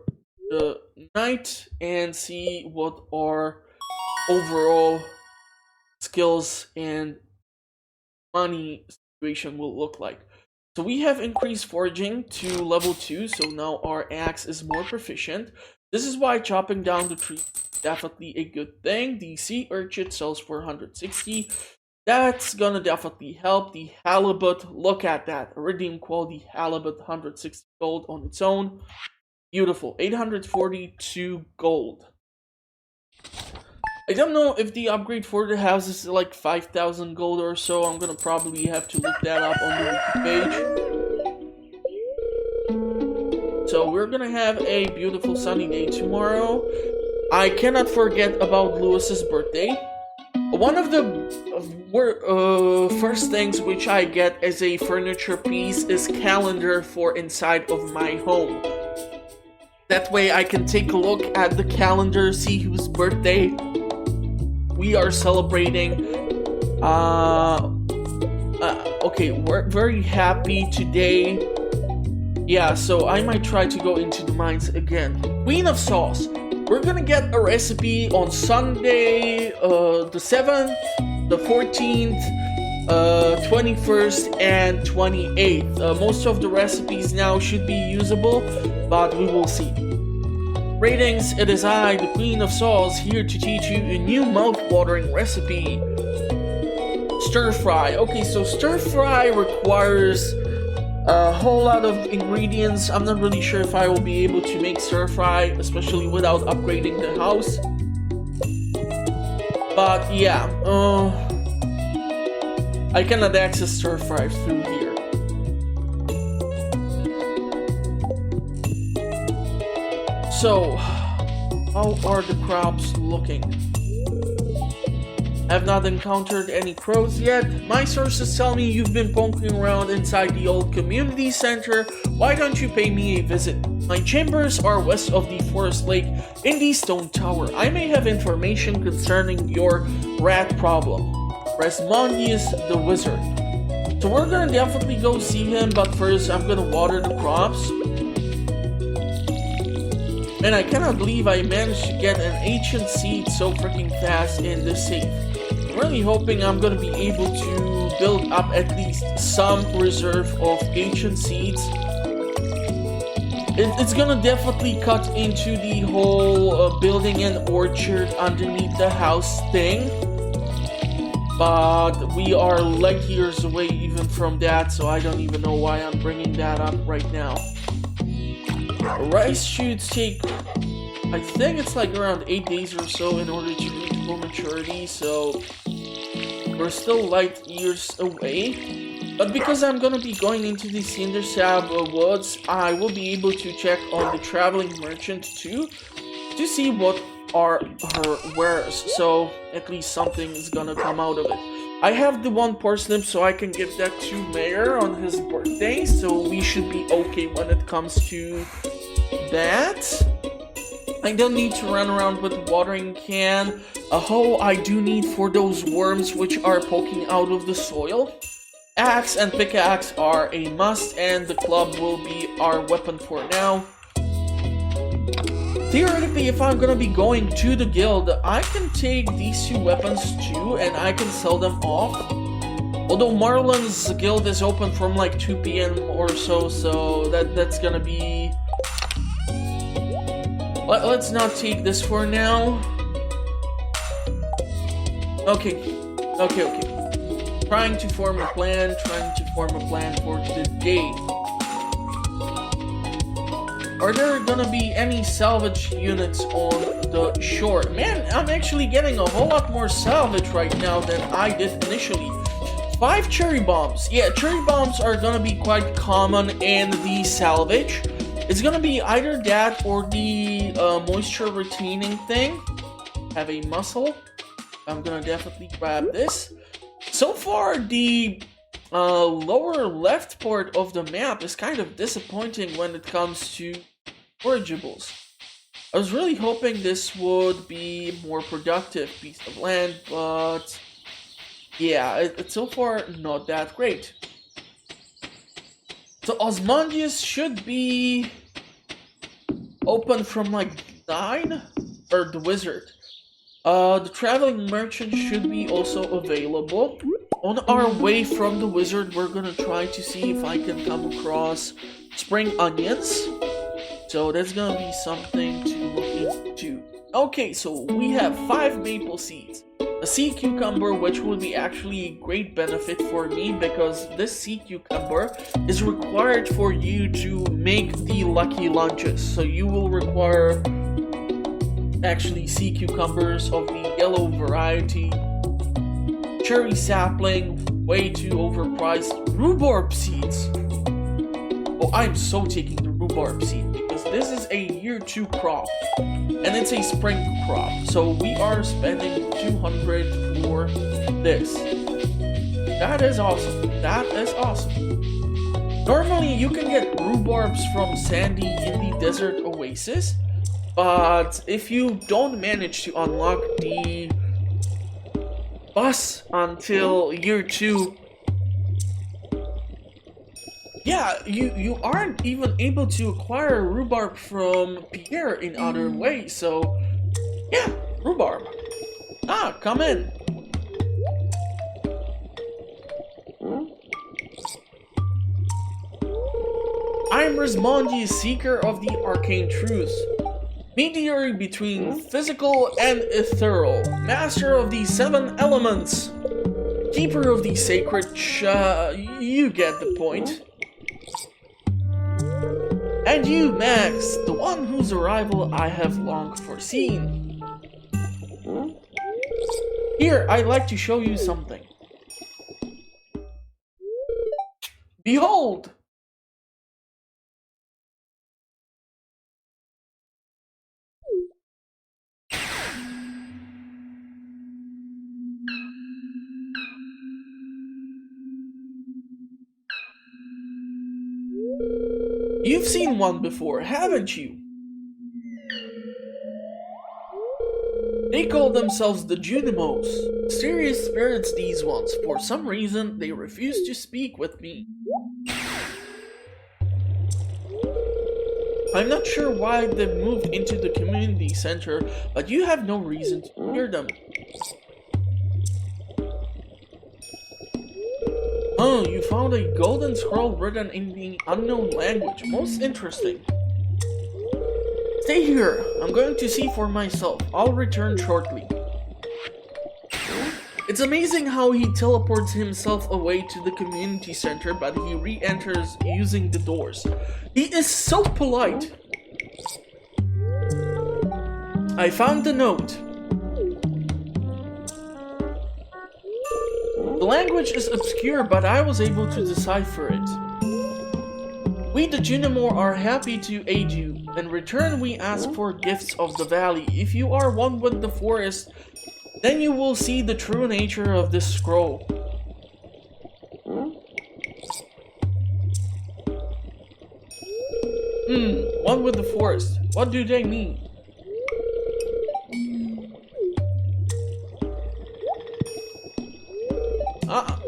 the night and see what our overall skills and money situation will look like. So we have increased foraging to level 2, so now our axe is more proficient. This is why chopping down the tree is definitely a good thing. The sea urchin sells for 160. That's gonna definitely help. The halibut, look at that. Iridium quality halibut, 160 gold on its own. Beautiful. 842 gold. I don't know if the upgrade for the house is like 5,000 gold or so. I'm gonna probably have to look that up on the wiki page. So we're gonna have a beautiful sunny day tomorrow. I cannot forget about Lewis's birthday. One of the first things which I get as a furniture piece is calendar for inside of my home. That way I can take a look at the calendar, see whose birthday we are celebrating. Okay, we're very happy today. Yeah, so I might try to go into the mines again. Queen of Sauce. We're gonna get a recipe on Sunday, the 7th, the 14th, 21st, and 28th. Most of the recipes now should be usable, but we will see. Ratings, it is I, the Queen of Sauce, here to teach you a new mouth-watering recipe. Stir fry. Okay, so stir fry requires a whole lot of ingredients. I'm not really sure if I will be able to make stir fry, especially without upgrading the house. But yeah, I cannot access stir fry through here. So, how are the crops looking? I've not encountered any crows yet. My sources tell me you've been poking around inside the old community center. Why don't you pay me a visit? My chambers are west of the forest lake in the stone tower. I may have information concerning your rat problem. Resmondius the wizard. So we're gonna definitely go see him, but first I'm gonna water the crops. And I cannot believe I managed to get an ancient seed so freaking fast in this safe. I'm really hoping I'm gonna be able to build up at least some reserve of ancient seeds. It's gonna definitely cut into the whole building an orchard underneath the house thing. But we are light years away even from that, so I don't even know why I'm bringing that up right now. Rice shoots take, I think it's like around 8 days or so in order to reach full maturity, so we're still light years away. But because I'm gonna be going into the Cindersab woods, I will be able to check on the traveling merchant too, to see what are her wares, so at least something is gonna come out of it. I have the one Parsnip, so I can give that to Mayor on his birthday, so we should be okay when it comes to that. I don't need to run around with a watering can. A hoe I do need for those worms which are poking out of the soil. Axe and pickaxe are a must, and the club will be our weapon for now. Theoretically, if I'm gonna be going to the guild, I can take these two weapons too, and I can sell them off. Although Marlon's guild is open from like 2 PM or so, so that's gonna be... Let's not take this for now. Okay. Trying to form a plan for the day. Are there gonna be any salvage units on the shore? Man, I'm actually getting a whole lot more salvage right now than I did initially. 5 cherry bombs. Yeah, cherry bombs are gonna be quite common in the salvage. It's gonna be either that or the moisture retaining thing. Have a mussel. I'm gonna definitely grab this. So far, the lower left part of the map is kind of disappointing when it comes to forageables. I was really hoping this would be more productive piece of land, but yeah, it's so far not that great. So Osmondius should be open from like 9, or the wizard. The traveling merchant should be also available. On our way from the wizard, we're gonna try to see if I can come across spring onions. So that's gonna be something to look into. Okay, so we have 5 maple seeds. A sea cucumber, which will be actually a great benefit for me because this sea cucumber is required for you to make the lucky lunches. So you will require actually sea cucumbers of the yellow variety. Cherry sapling, way too overpriced. Rhubarb seeds. Oh, I'm so taking the rhubarb seed because this is a year 2 crop and it's a spring crop. So we are spending 200 for this. That is awesome. That is awesome. Normally you can get rhubarbs from Sandy in the desert oasis, but if you don't manage to unlock the bus until year 2, yeah, you aren't even able to acquire rhubarb from Pierre in other ways, so yeah, rhubarb. Ah, come in. I'm Resmondi, seeker of the arcane truths. Mediary between physical and ethereal, master of the 7 elements, keeper of the sacred you get the point. And you, Max, the one whose arrival I have long foreseen. Here, I'd like to show you something. Behold! You've seen one before, haven't you? They call themselves the Junimos. Mysterious spirits, these ones. For some reason, they refuse to speak with me. I'm not sure why they've moved into the community center, but you have no reason to fear them. Oh, you found a golden scroll written in the unknown language. Most interesting. Stay here. I'm going to see for myself. I'll return shortly. It's amazing how he teleports himself away to the community center, but he re-enters using the doors. He is so polite. I found the note. The language is obscure, but I was able to decipher it. We the Junimore are happy to aid you. In return, we ask for gifts of the valley. If you are one with the forest, then you will see the true nature of this scroll. One with the forest. What do they mean?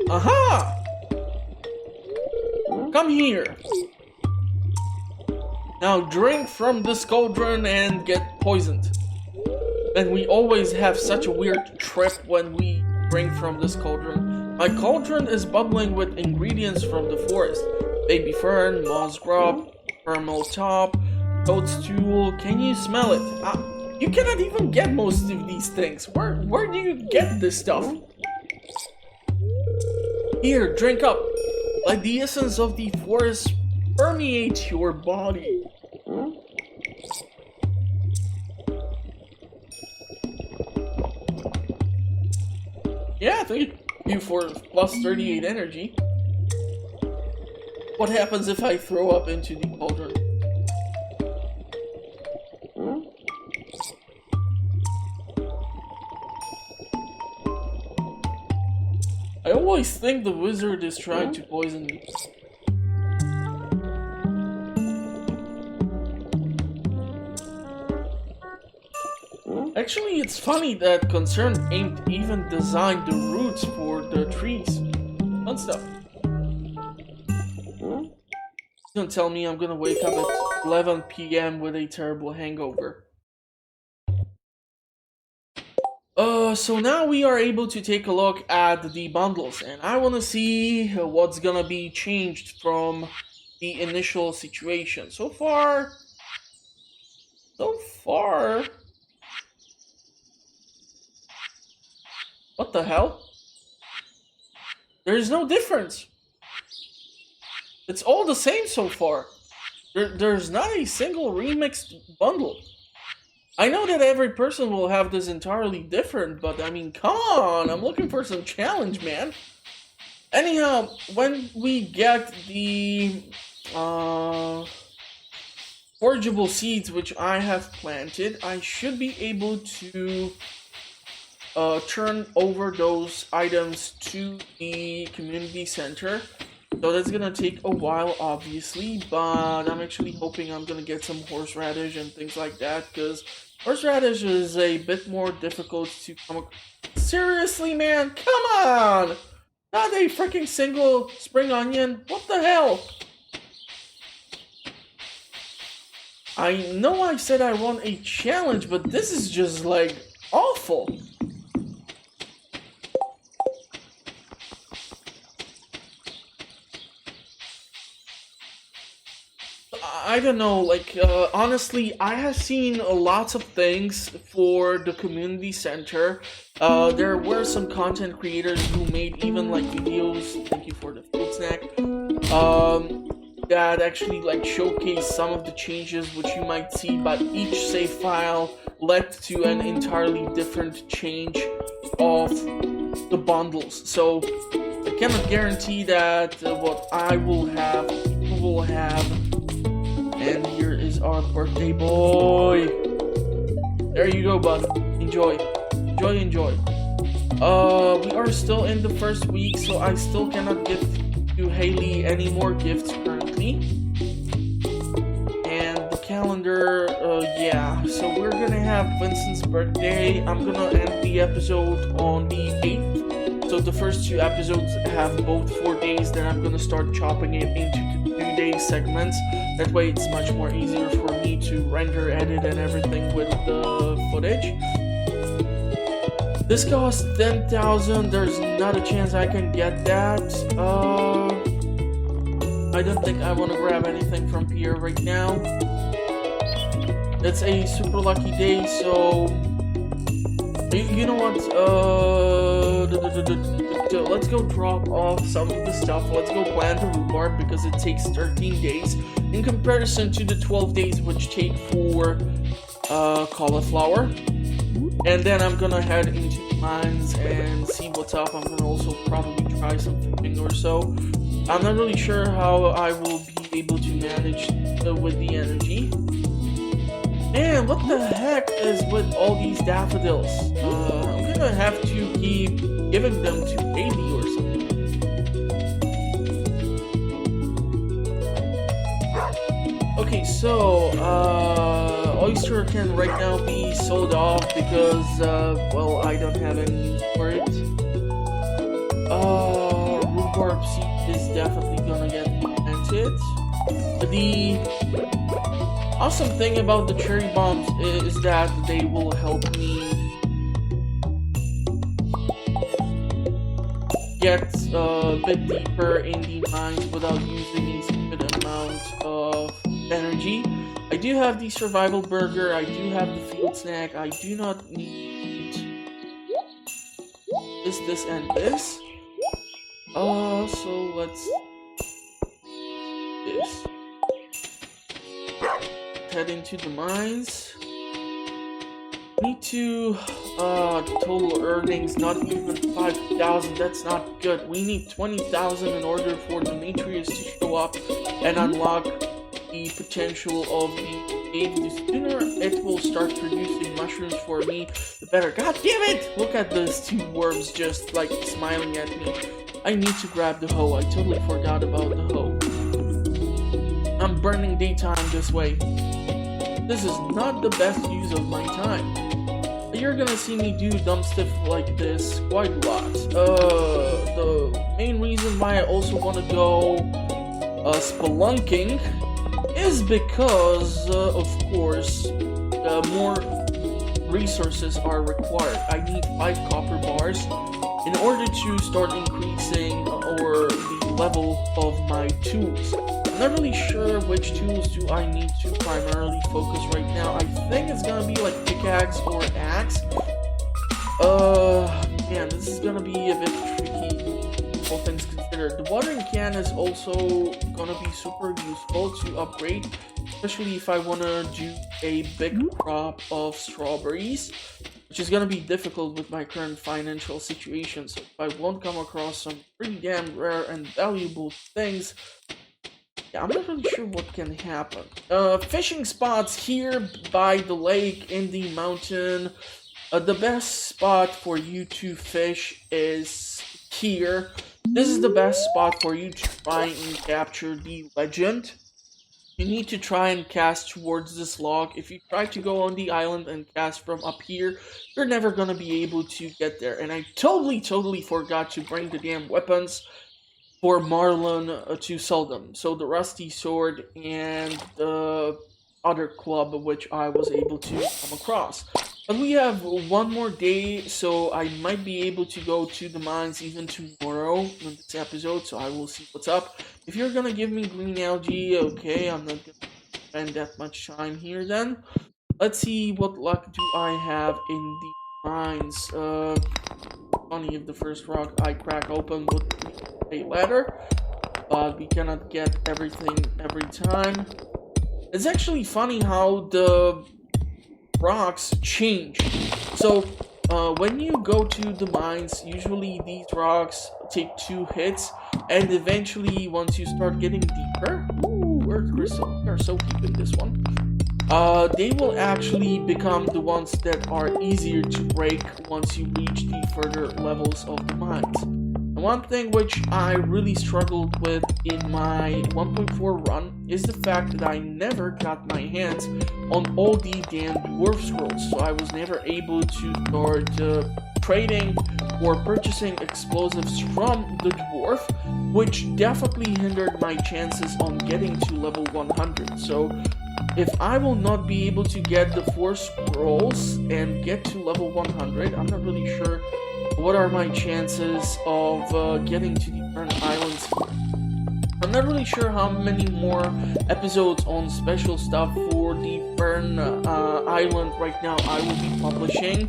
Aha! Come here. Now drink from this cauldron and get poisoned. And we always have such a weird trip when we drink from this cauldron. My cauldron is bubbling with ingredients from the forest. Baby fern, moss grub, thermal top, toadstool. Can you smell it? You cannot even get most of these things. Where do you get this stuff? Here, drink up. Like the essence of the forest permeates your body. Yeah, thank you for plus 38 energy. What happens if I throw up into the cauldron? I always think the wizard is trying to poison me. Actually, it's funny that Concerned ain't even designed the roots for the trees. Fun stuff. Don't tell me I'm gonna wake up at 11 p.m. with a terrible hangover. So now we are able to take a look at the bundles, and I want to see what's gonna be changed from the initial situation. So far... What the hell? There's no difference. It's all the same so far. There's not a single remixed bundle. I know that every person will have this entirely different, but I mean, come on, I'm looking for some challenge, man. Anyhow, when we get the forageable seeds, which I have planted, I should be able to turn over those items to the community center. So that's gonna take a while, obviously, but I'm actually hoping I'm gonna get some horseradish and things like that, because horseradish is a bit more difficult to come across. Seriously, man? Come on! Not a freaking single spring onion? What the hell? I know I said I want a challenge, but this is just, like, awful. I don't know, like, honestly, I have seen lots of things for the community center. There were some content creators who made even, like, videos, thank you for the food snack, that actually, like, showcase some of the changes which you might see, but each save file led to an entirely different change of the bundles. So, I cannot guarantee that what I will have, you will have. And here is our birthday boy. There you go, bud. Enjoy. Enjoy, enjoy. We are still in the first week, so I still cannot give to Haley any more gifts currently. calendar, yeah. So we're gonna have Vincent's birthday. I'm gonna end the episode on the 8th. So the first 2 episodes have both 4 days, then I'm gonna start chopping it into 2-day segments. That way it's much more easier for me to render, edit, and everything with the footage. This costs 10,000. There's not a chance I can get that. I don't think I want to grab anything from Pierre right now. It's a super lucky day, so you know what? Let's go drop off some of the stuff. Let's go plant the rhubarb because it takes 13 days in comparison to the 12 days which take for cauliflower. And then I'm gonna head into the mines and see what's up. I'm gonna also probably try some fishing or so. I'm not really sure how I will be able to manage with the energy. Man, what the heck is with all these daffodils? I'm gonna have to keep giving them to Baby or something. Okay, so, oyster can right now be sold off because, well, I don't have any use for it. Rhubarb seed is definitely gonna get planted. The awesome thing about the cherry bombs is that they will help me get a bit deeper in the mines without using a stupid amount of energy. I do have the survival burger, I do have the field snack, I do not need this, and this. So let's this. Head into the mines. Need to total earnings, not even 5,000, that's not good. We need 20,000 in order for Demetrius to show up and unlock the potential of the cave. The sooner it will start producing mushrooms for me, the better. God damn it! Look at those 2 worms just like smiling at me. I need to grab the hoe. I totally forgot about the hoe. I'm burning daytime this way. This is not the best use of my time. You're gonna see me do dumb stuff like this quite a lot. The main reason why I also want to go spelunking is because, of course, more resources are required. I need 5 copper bars in order to start increasing or the level of my tools. I'm not really sure which tools do I need to primarily focus right now. I think it's gonna be like pickaxe or axe. Man, this is gonna be a bit tricky, all things considered. The watering can is also gonna be super useful to upgrade, especially if I wanna do a big crop of strawberries, which is gonna be difficult with my current financial situation. So if I won't come across some pretty damn rare and valuable things, yeah, I'm not really sure what can happen. Fishing spots here by the lake in the mountain. The best spot for you to fish is here. This is the best spot for you to try and capture the legend. You need to try and cast towards this log. If you try to go on the island and cast from up here, you're never gonna be able to get there. And I totally forgot to bring the damn weapons for Marlon to sell them. So the rusty sword and the other club which I was able to come across. But we have one more day, so I might be able to go to the mines even tomorrow in this episode, so I will see what's up. If you're gonna give me green algae, okay, I'm not gonna spend that much time here then. Let's see what luck do I have in the mines. Funny if the first rock I crack open would be a ladder, but we cannot get everything every time. It's actually funny how the rocks change. So when you go to the mines, usually these rocks take 2 hits, and eventually once you start getting deeper, earth crystal, they're so deep in this one, they will actually become the ones that are easier to break once you reach the further levels of the mines. One thing which I really struggled with in my 1.4 run is the fact that I never got my hands on all the damn dwarf scrolls, so I was never able to start trading or purchasing explosives from the dwarf, which definitely hindered my chances on getting to level 100. So if I will not be able to get the 4 scrolls and get to level 100, I'm not really sure what are my chances of getting to the Fern Islands here. I'm not really sure how many more episodes on special stuff for the Fern Island right now I will be publishing.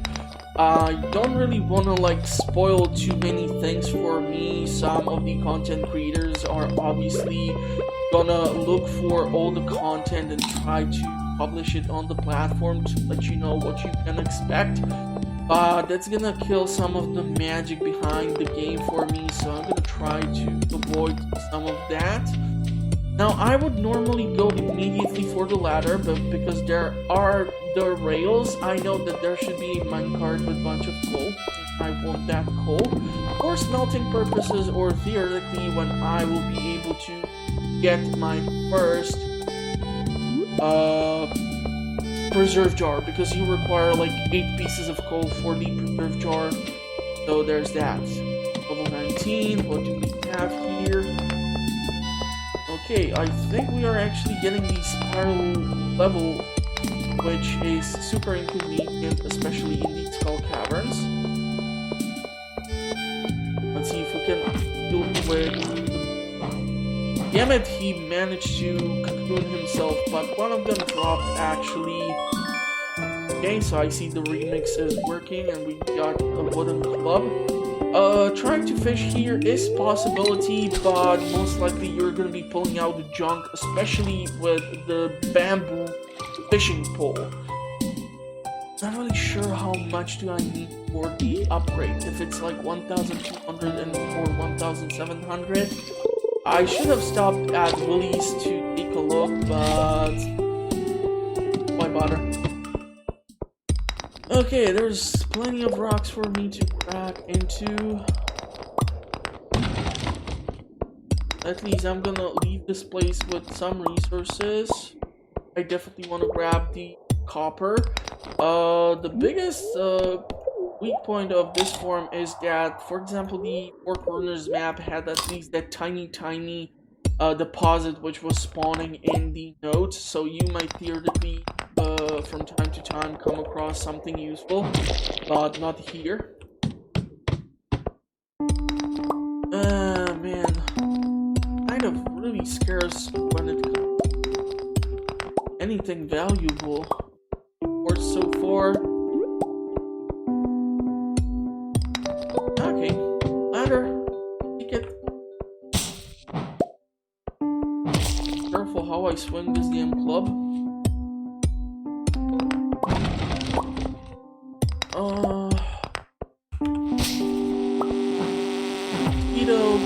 I don't really want to like spoil too many things for me. Some of the content creators are obviously gonna look for all the content and try to publish it on the platform to let you know what you can expect. That's gonna kill some of the magic behind the game for me, so I'm gonna try to avoid some of that. Now, I would normally go immediately for the ladder, but because there are the rails, I know that there should be a minecart with a bunch of coal. I want that coal for smelting purposes, or theoretically when I will be able to get my first preserve jar, because you require like 8 pieces of coal for the preserve jar. So there's that. Level 19, what do we have here? Okay, I think we are actually getting the spiral level, which is super inconvenient, especially in the skull caverns. Let's see if we can deal with... Damn it, he managed to cocoon himself, but one of them dropped actually. Okay, so I see the remix is working and we got a wooden club. Trying to fish here is possibility, but most likely you're gonna be pulling out the junk, especially with the bamboo fishing pole. Not really sure how much do I need for the upgrade, if it's like 1,200 or 1,700. I should have stopped at Willie's to take a look, but why bother? Okay, there's plenty of rocks for me to crack into. At least I'm gonna leave this place with some resources. I definitely want to grab the copper. The biggest weak point of this form is that, for example, the Four Corners map had at least that tiny deposit which was spawning in the nodes, so you might theoretically from time to time come across something useful, but not here. Man, kind of really scarce when it comes to anything valuable. Or so far. Okay, ladder, take it. Careful how I swing this damn club. Mosquito.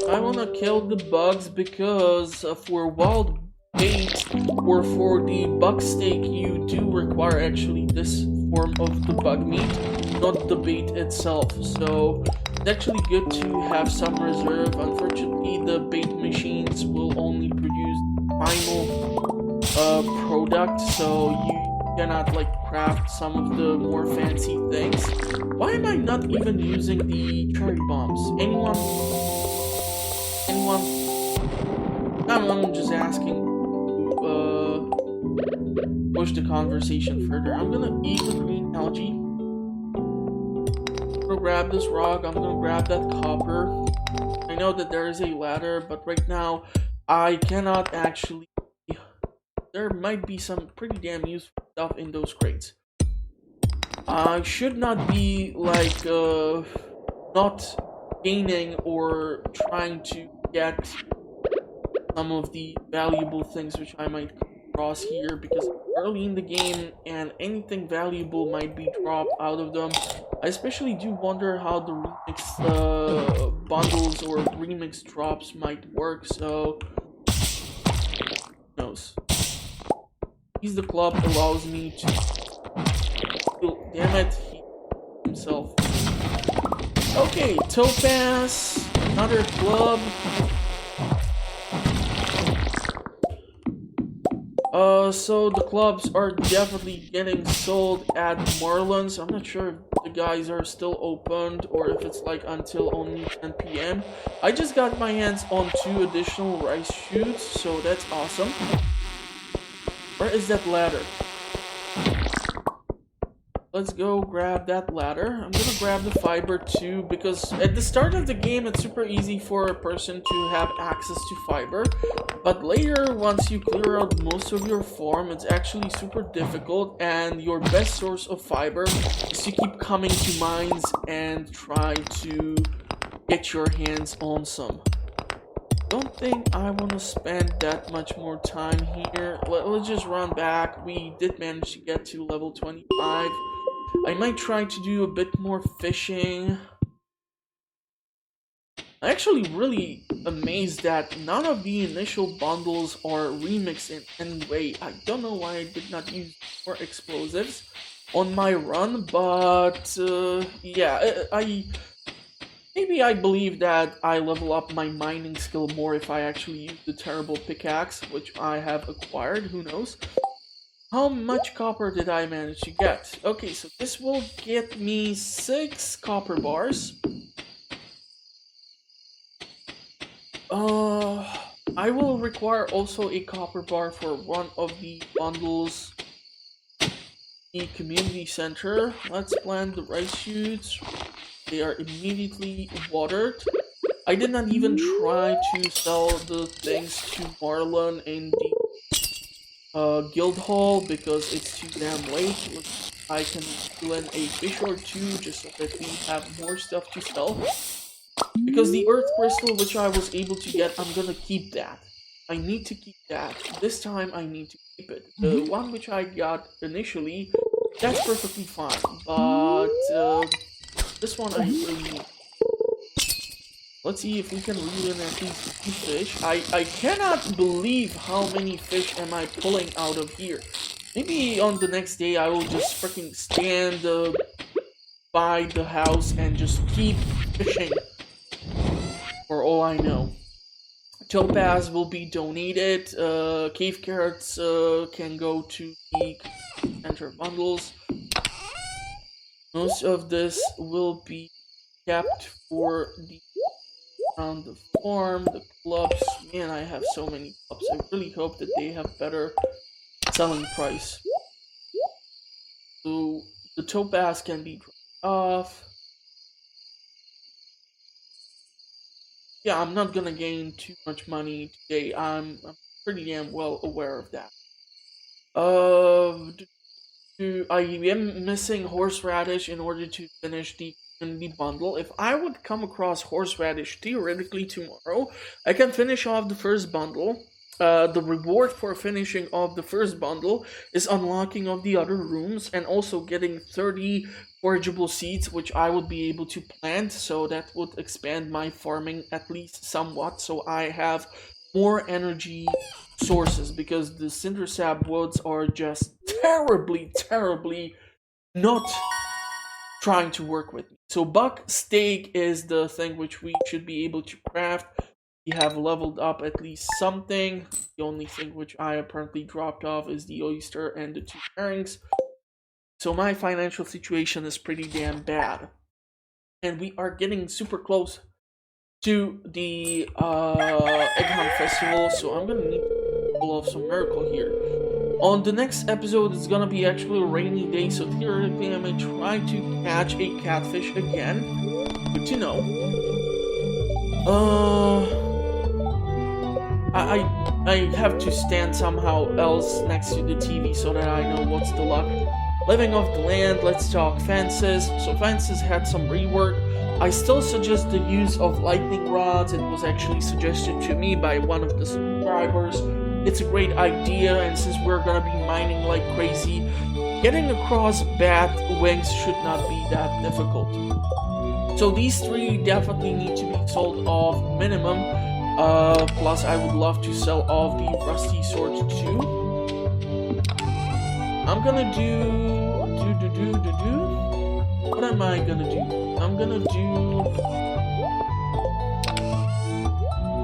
I wanna kill the bugs because for wild bait or for the bug steak, you do require actually this form of the bug meat, not the bait itself. So it's actually good to have some reserve. Unfortunately, the bait machines will only produce the final product, so you cannot like craft some of the more fancy things. Why am I not even using the cherry bombs? Anyone? I'm just asking. Push the conversation further. I'm gonna eat the green algae. I'm gonna grab this rock. I'm gonna grab that copper. I know that there is a ladder, but right now I cannot actually. There might be some pretty damn useful stuff in those crates. I should not be like not gaining or trying to get some of the valuable things which I might come across here, because early in the game and anything valuable might be dropped out of them. I especially do wonder how the remix bundles or remix drops might work, so who knows. He's the club allows me to... Damn it, he himself. Okay, topaz, another club. So the clubs are definitely getting sold at Marlon's. I'm not sure if the guys are still opened or if it's like until only 10 p.m. I just got my hands on 2 additional rice shoots, so that's awesome. Where is that ladder? Let's go grab that ladder. I'm gonna grab the fiber too, because at the start of the game it's super easy for a person to have access to fiber, but later, once you clear out most of your farm, it's actually super difficult, and your best source of fiber is to keep coming to mines and try to get your hands on some. Don't think I want to spend that much more time here. Let's just run back. We did manage to get to level 25. I might try to do a bit more fishing. I'm actually really amazed that none of the initial bundles are remixed in any way. I don't know why I did not use more explosives on my run, but yeah, maybe I believe that I level up my mining skill more if I actually use the terrible pickaxe, which I have acquired, who knows. How much copper did I manage to get? Okay, so this will get me 6 copper bars. I will require also a copper bar for one of the bundles. The community center. Let's plant the rice shoots. They are immediately watered. I did not even try to sell the things to Marlon in the guild hall because it's too damn late. I can fill in a fish or 2 just so that we have more stuff to sell. Because the earth crystal which I was able to get, I'm gonna keep that. I need to keep that. This time I need to keep it. The one which I got initially, that's perfectly fine. But this one I really need. Let's see if we can reel in at least 2 fish. I cannot believe how many fish am I pulling out of here. Maybe on the next day I will just freaking stand by the house and just keep fishing. For all I know. Topaz will be donated. Cave carrots can go to the center bundles. Most of this will be kept for the around the farm, the clubs. Man, I have so many clubs. I really hope that they have better selling price. So the topaz can be dropped off. Yeah, I'm not gonna gain too much money today. I'm pretty damn well aware of that. I am missing horseradish in order to finish the bundle. If I would come across horseradish theoretically tomorrow, I can finish off the first bundle. The reward for finishing off the first bundle is unlocking of the other rooms and also getting 30 forageable seeds, which I would be able to plant, so that would expand my farming at least somewhat, so I have more energy sources, because the cinder sap woods are just terribly not trying to work with me. So buck steak is the thing which we should be able to craft. We have leveled up at least something. The only thing which I apparently dropped off is the oyster and the 2 herrings. So my financial situation is pretty damn bad. And we are getting super close to the Egg Hunt Festival, so I'm gonna need to pull off some miracle here. On the next episode, it's gonna be actually a rainy day, so theoretically I may try to catch a catfish again. Good to know. I have to stand somehow else next to the TV so that I know what's the luck. Living off the land, let's talk fences. So fences had some rework. I still suggest the use of lightning rods. It was actually suggested to me by one of the subscribers. It's a great idea, and since we're gonna be mining like crazy, getting across bat wings should not be that difficult. So these 3 definitely need to be sold off minimum. Plus I would love to sell off the rusty swords too. I'm gonna do What am I gonna do? I'm gonna do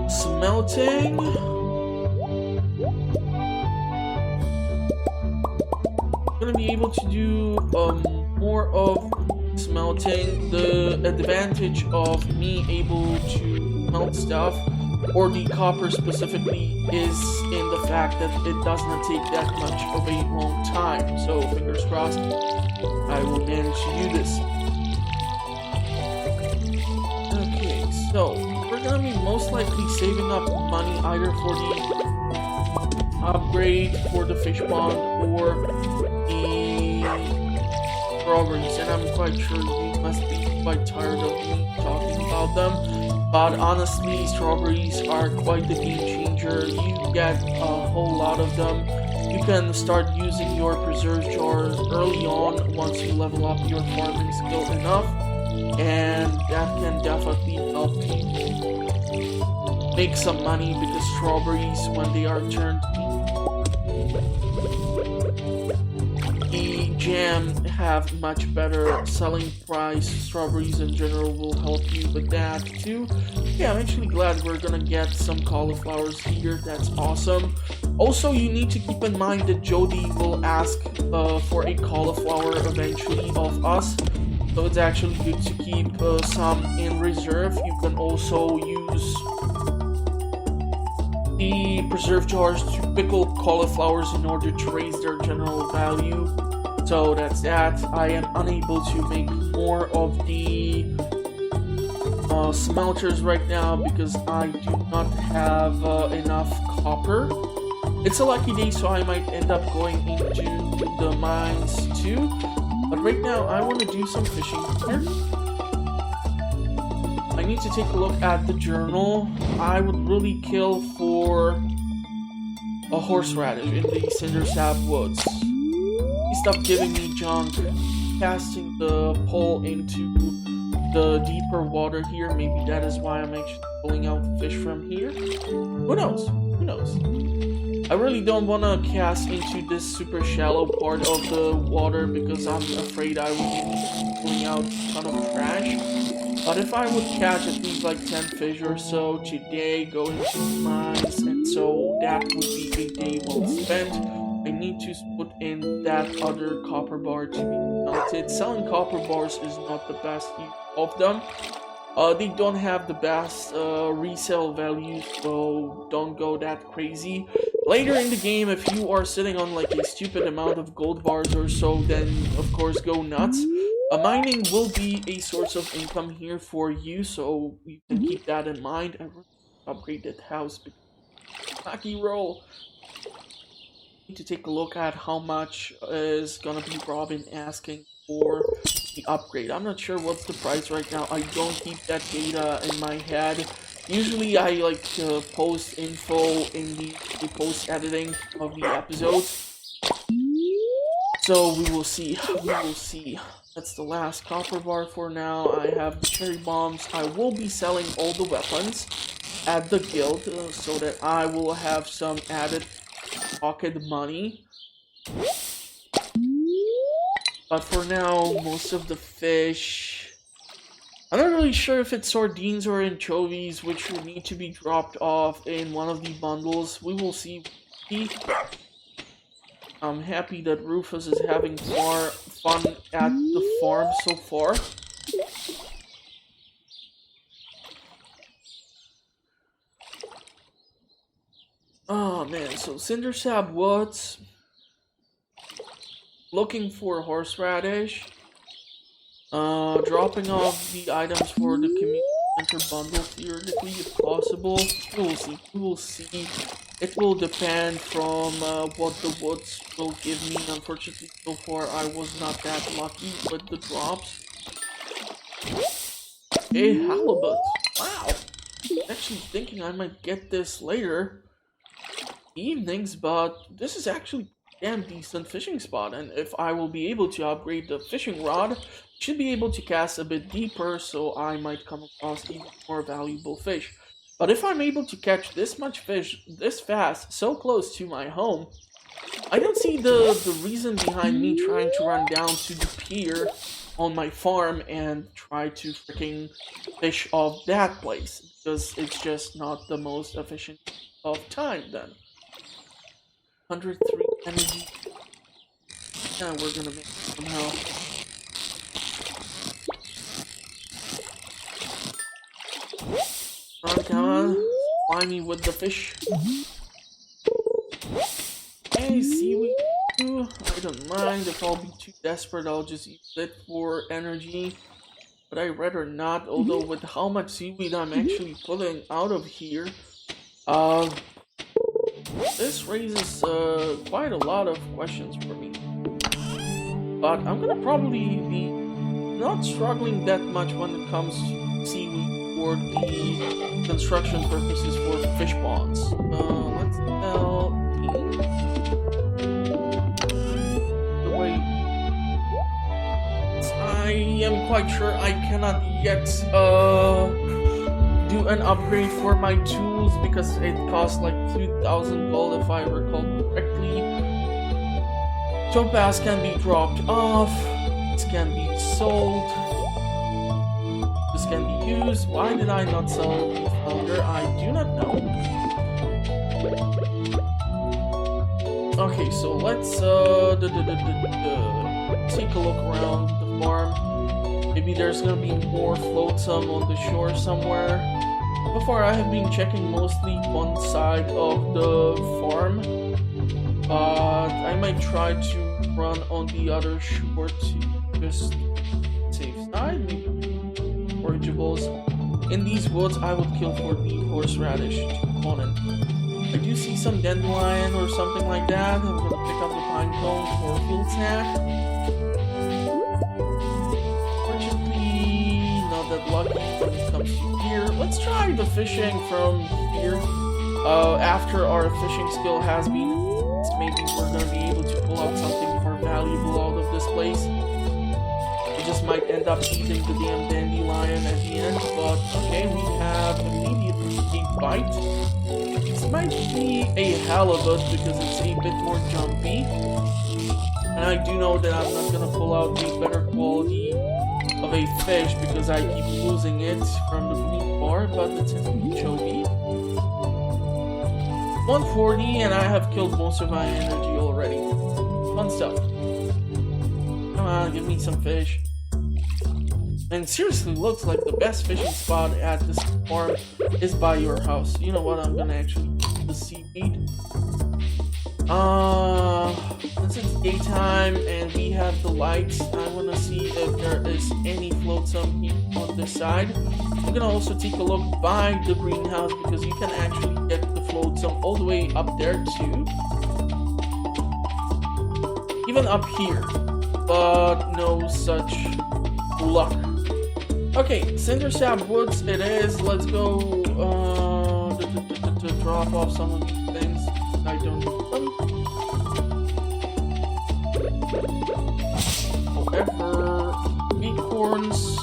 smelting. I'm gonna be able to do more of smelting. The advantage of me able to melt stuff, or the copper specifically, is in the fact that it does not take that much of a long time. So fingers crossed, I will manage to do this. Okay, so we're gonna be most likely saving up money either for the upgrade for the fish pond or the strawberries, and I'm quite sure you must be quite tired of me talking about them. But honestly, strawberries are quite the game changer. You get a whole lot of them. You can start using your preserve jars early on once you level up your farming skill enough, and that can definitely help you make some money, because strawberries, when they are turned the jam, have much better selling price. Strawberries in general will help you with that too. Yeah, I'm actually glad we're gonna get some cauliflowers here. That's awesome. Also, you need to keep in mind that Jody will ask for a cauliflower eventually of us. So it's actually good to keep some in reserve. You can also use the preserve jars to pickle cauliflowers in order to raise their general value. So that's that. I am unable to make more of the smelters right now because I do not have enough copper. It's a lucky day, so I might end up going into the mines too. But right now, I want to do some fishing here. I need to take a look at the journal. I would really kill for a horseradish in the Cindersap Woods. Stop giving me junk. Casting the pole into the deeper water here. Maybe that is why I'm actually pulling out fish from here. Who knows? Who knows? I really don't want to cast into this super shallow part of the water because I'm afraid I will be pulling out a ton of trash. But if I would catch at least like 10 fish or so today, going to mines, and so that would be a day well spent. I need to put in that other copper bar to be melted. Selling copper bars is not the best use of them. They don't have the best resale value, so don't go that crazy. Later in the game, if you are sitting on like a stupid amount of gold bars or so, then of course go nuts. Mining will be a source of income here for you, so you can keep that in mind. I will upgrade that house. Lucky roll. Need to take a look at how much is gonna be Robin asking for the upgrade. I'm not sure what's the price right now. I don't keep that data in my head. Usually I like to post info in the post editing of the episodes. So we will see. We will see. That's the last copper bar for now. I have the cherry bombs. I will be selling all the weapons at the guild so that I will have some added pocket money. But for now, most of the fish, I'm not really sure if it's sardines or anchovies, which will need to be dropped off in one of the bundles. We will see. I'm happy that Rufus is having more fun at the farm so far. Oh man, so Cindersap Woods, looking for horseradish, dropping off the items for the community center bundle theoretically if possible. We will see. We will see. It will depend from what the woods will give me. Unfortunately, so far I was not that lucky with the drops. A halibut. Wow. I'm actually thinking I might get this later evenings, but this is actually a damn decent fishing spot, and if I will be able to upgrade the fishing rod, should be able to cast a bit deeper, so I might come across even more valuable fish. But if I'm able to catch this much fish this fast, so close to my home, I don't see the reason behind me trying to run down to the pier on my farm and try to freaking fish off that place, because it's just not the most efficient of time then. 103 energy. Yeah, we're gonna make it somehow. Come on, fly me with the fish. Hey, seaweed. I don't mind. If I'll be too desperate, I'll just use it for energy. But I'd rather not, although with how much seaweed I'm actually pulling out of here, this raises quite a lot of questions for me. But I'm gonna probably be not struggling that much when it comes to seaweed for the construction purposes for fish ponds. Let's tell wait. I am quite sure I cannot yet do an upgrade for my tools because it costs like 2,000 gold if I recall correctly. Topaz can be dropped off. This can be sold. This can be used. Why did I not sell the founder? I do not know. Okay, so let's take a look around the farm. Maybe there's gonna be more flotsam on the shore somewhere. Before I have been checking mostly one side of the farm, but I might try to run on the other shore to just save side. Forageables. In these woods, I would kill for the horseradish component. I do see some dandelion or something like that. I'm gonna pick up the pine cone for a field snack. Fortunately, not that lucky when it comes to here. Let's try the fishing from here. After our fishing skill has been, maybe we're gonna be able to pull out something more valuable out of this place. We just might end up eating the damn dandelion at the end, but okay, we have immediately a bite. This might be a halibut because it's a bit more jumpy. And I do know that I'm not gonna pull out a better quality of a fish because I keep losing it from the green bar, but it's an anchovy. 140 and I have killed most of my energy already. Fun stuff. Come on, give me some fish. And seriously, looks like the best fishing spot at this farm is by your house. You know what? I'm gonna actually keep the seaweed. Since it's daytime and we have the lights, I wanna see if there is any flotsam here on this side. I'm gonna also take a look by the greenhouse because you can actually get the flotsam all the way up there too. Even up here, but no such luck. Okay, Cinder Sap Woods it is. Let's go to drop off some of these things. I don't need them. However, acorns.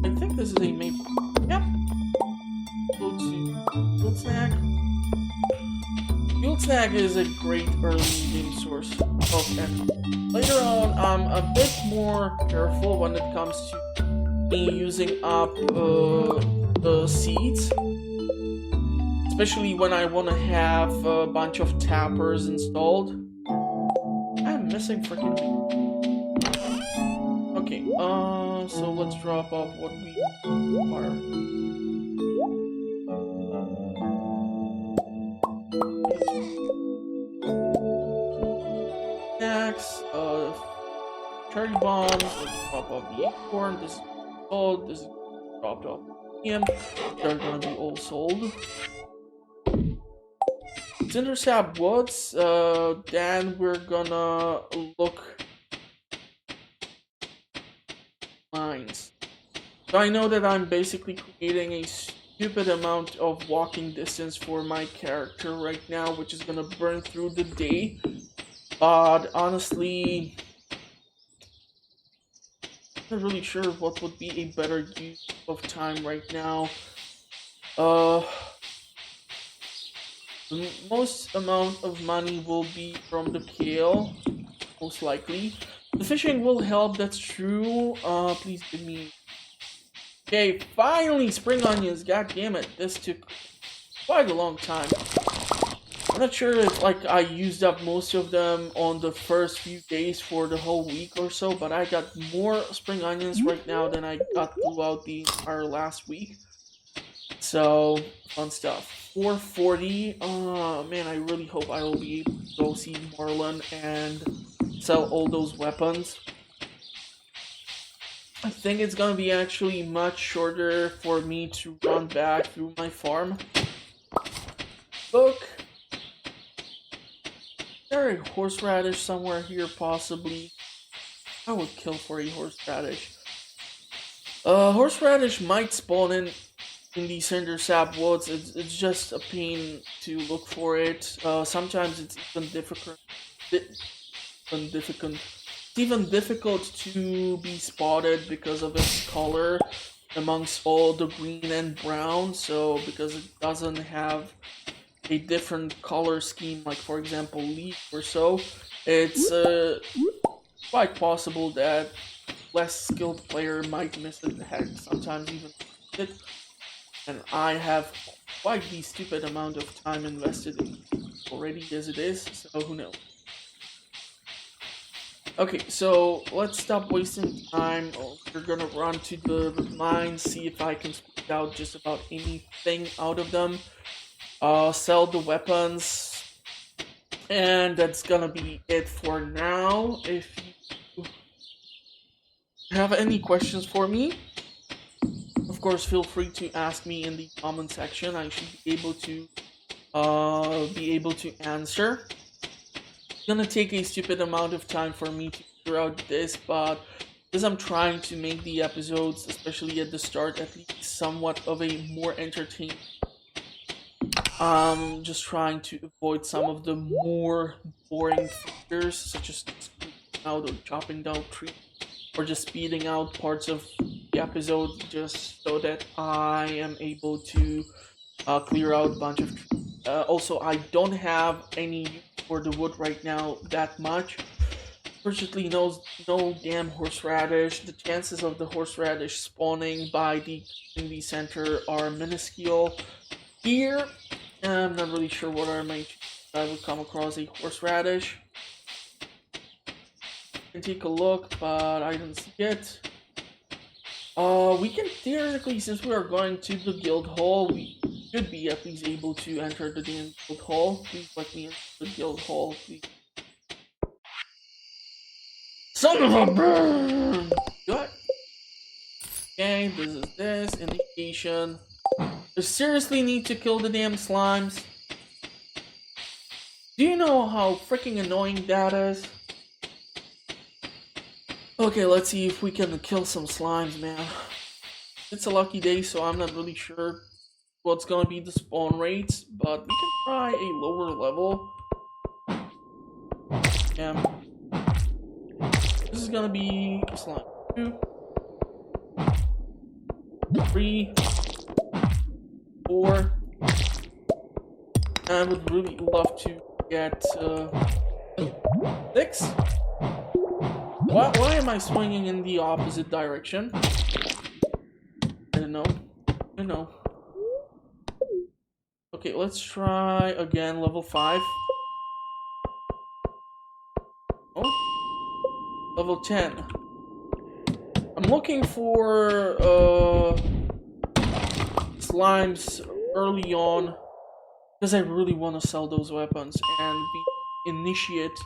I think this is a maple. Yep. Go to Fuel Snack. Fuel Snack is a great early game source of energy. Later on, I'm a bit more careful when it comes to me using up the seeds. Especially when I want to have a bunch of tappers installed. I'm missing freaking me. Okay, so let's drop off what we are. Snacks, cherry bombs, let's drop off the acorn, this is sold, this is dropped off him. They're gonna be all sold. Cinder Sap Woods, then we're gonna look mines. So I know that I'm basically creating a stupid amount of walking distance for my character right now, which is gonna burn through the day. But honestly, I'm not really sure what would be a better use of time right now. The most amount of money will be from the kale, most likely. The fishing will help, that's true. Please give me... Okay, finally spring onions, god damn it. This took quite a long time. I'm not sure if like I used up most of them on the first few days for the whole week or so, but I got more spring onions right now than I got throughout the entire last week. So, fun stuff. 440. Oh man, I really hope I will be able to go see Marlon and sell all those weapons. I think it's gonna be actually much shorter for me to run back through my farm. Book. Is there a horseradish somewhere here, possibly? I would kill for a horseradish. Horseradish might spawn in the cinder sap woods. It's just a pain to look for it. Sometimes it's even difficult. It's even difficult to be spotted because of its color amongst all the green and brown. So because it doesn't have a different color scheme, like for example leaf or so, it's quite possible that less skilled player might miss it, heck, sometimes even it. And I have quite the stupid amount of time invested in already as it is, so who knows. Okay, so let's stop wasting time. We're gonna run to the mines, see if I can squeeze out just about anything out of them. Sell the weapons, and that's gonna be it for now. If you have any questions for me, of course feel free to ask me in the comment section. I should be able to answer. It's gonna take a stupid amount of time for me to figure out this, but because I'm trying to make the episodes, especially at the start, at least somewhat of a more entertaining, just trying to avoid some of the more boring features, such as out or chopping down trees, or just speeding out parts of the episode, just so that I am able to clear out a bunch of trees. Also, I don't have any use for the wood right now that much. Fortunately, no damn horseradish. The chances of the horseradish spawning by the community center are minuscule. Here, I'm not really sure what are my chances I would come across a horseradish. I can take a look, but I don't see it. We can theoretically, since we are going to the guild hall, we should be at least able to enter the damn guild hall. Please let me enter the guild hall, please. Son of a bitch! What? Okay, this indication. I seriously need to kill the damn slimes. Do you know how freaking annoying that is? Okay, let's see if we can kill some slimes, man. It's a lucky day, so I'm not really sure what's gonna be the spawn rates, but we can try a lower level. Yeah. This is gonna be slime 2, 3, 4. I would really love to get 6. Why am I swinging in the opposite direction? I don't know. I know. Okay, let's try again level 5. Oh, level 10. I'm looking for slimes early on because I really want to sell those weapons and be initiate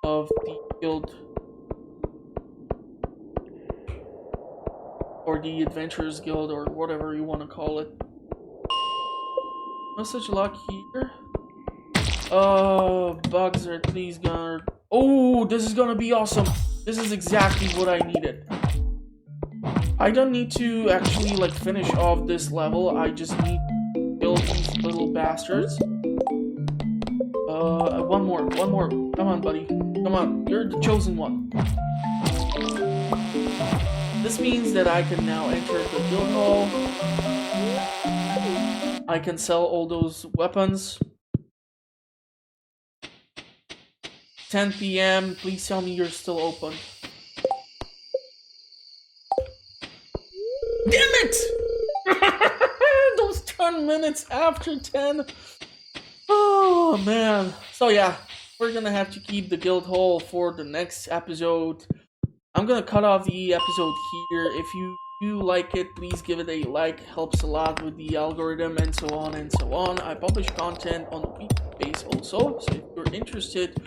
of the guild or the adventurers guild or whatever you want to call it. No such luck here. Bugs are at least gonna... Oh, this is gonna be awesome. This is exactly what I needed. I don't need to actually like finish off this level. I just need to kill these little bastards. One more. Come on, buddy. Come on, you're the chosen one. This means that I can now enter the guild hall. I can sell all those weapons. 10 p.m. Please tell me you're still open. Damn it! Those 10 minutes after 10. Oh man. So yeah, we're gonna have to keep the guild hall for the next episode. I'm gonna cut off the episode here. If you do like it, please give it a like. Helps a lot with the algorithm and so on and so on. I publish content on a weekly basis also, so if you're interested,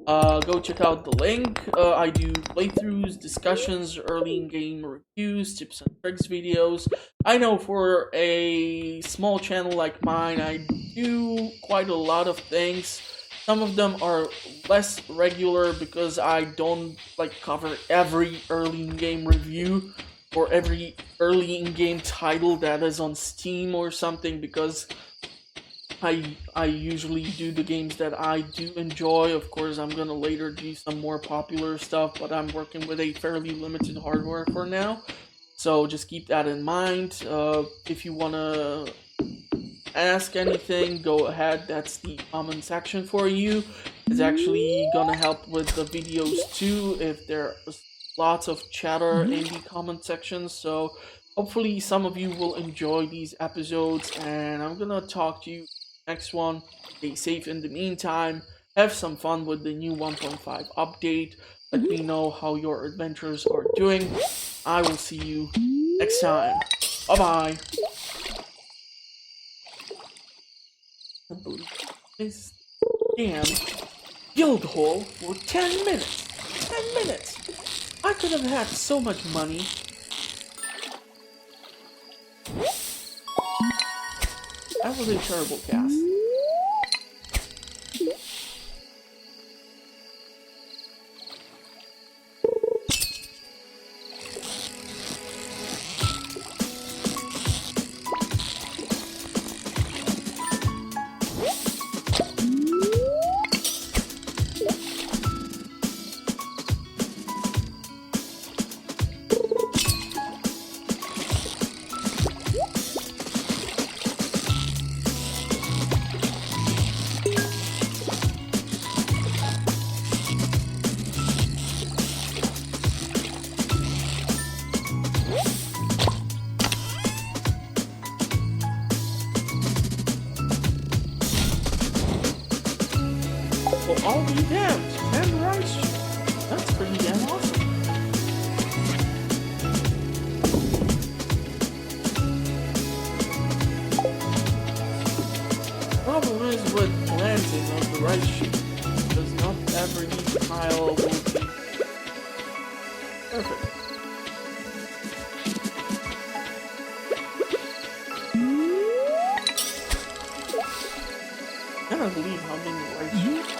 go check out the link. I do playthroughs, discussions, early in-game reviews, tips and tricks videos. I know for a small channel like mine, I do quite a lot of things. Some of them are less regular because I don't like cover every early in-game review or every early in-game title that is on Steam or something, because I usually do the games that I do enjoy. Of course, I'm gonna later do some more popular stuff, but I'm working with a fairly limited hardware for now. So just keep that in mind. If you wanna ask anything, go ahead. That's the comment section for you. It's actually gonna help with the videos too if there's lots of chatter in the comment section. So hopefully some of you will enjoy these episodes, and I'm gonna talk to you next one. Stay safe in the meantime. Have some fun with the new 1.5 update. Let me know how your adventures are doing. I will see you next time. Bye bye. I believe this damn guild hall for 10 minutes. 10 minutes. I could have had so much money. That was a terrible cast. Well, I'll be damned. 10 rice. That's pretty damn awesome. Problem is with planting of the rice sheet, because not every tile will be perfect. I cannot believe how many rice sheets.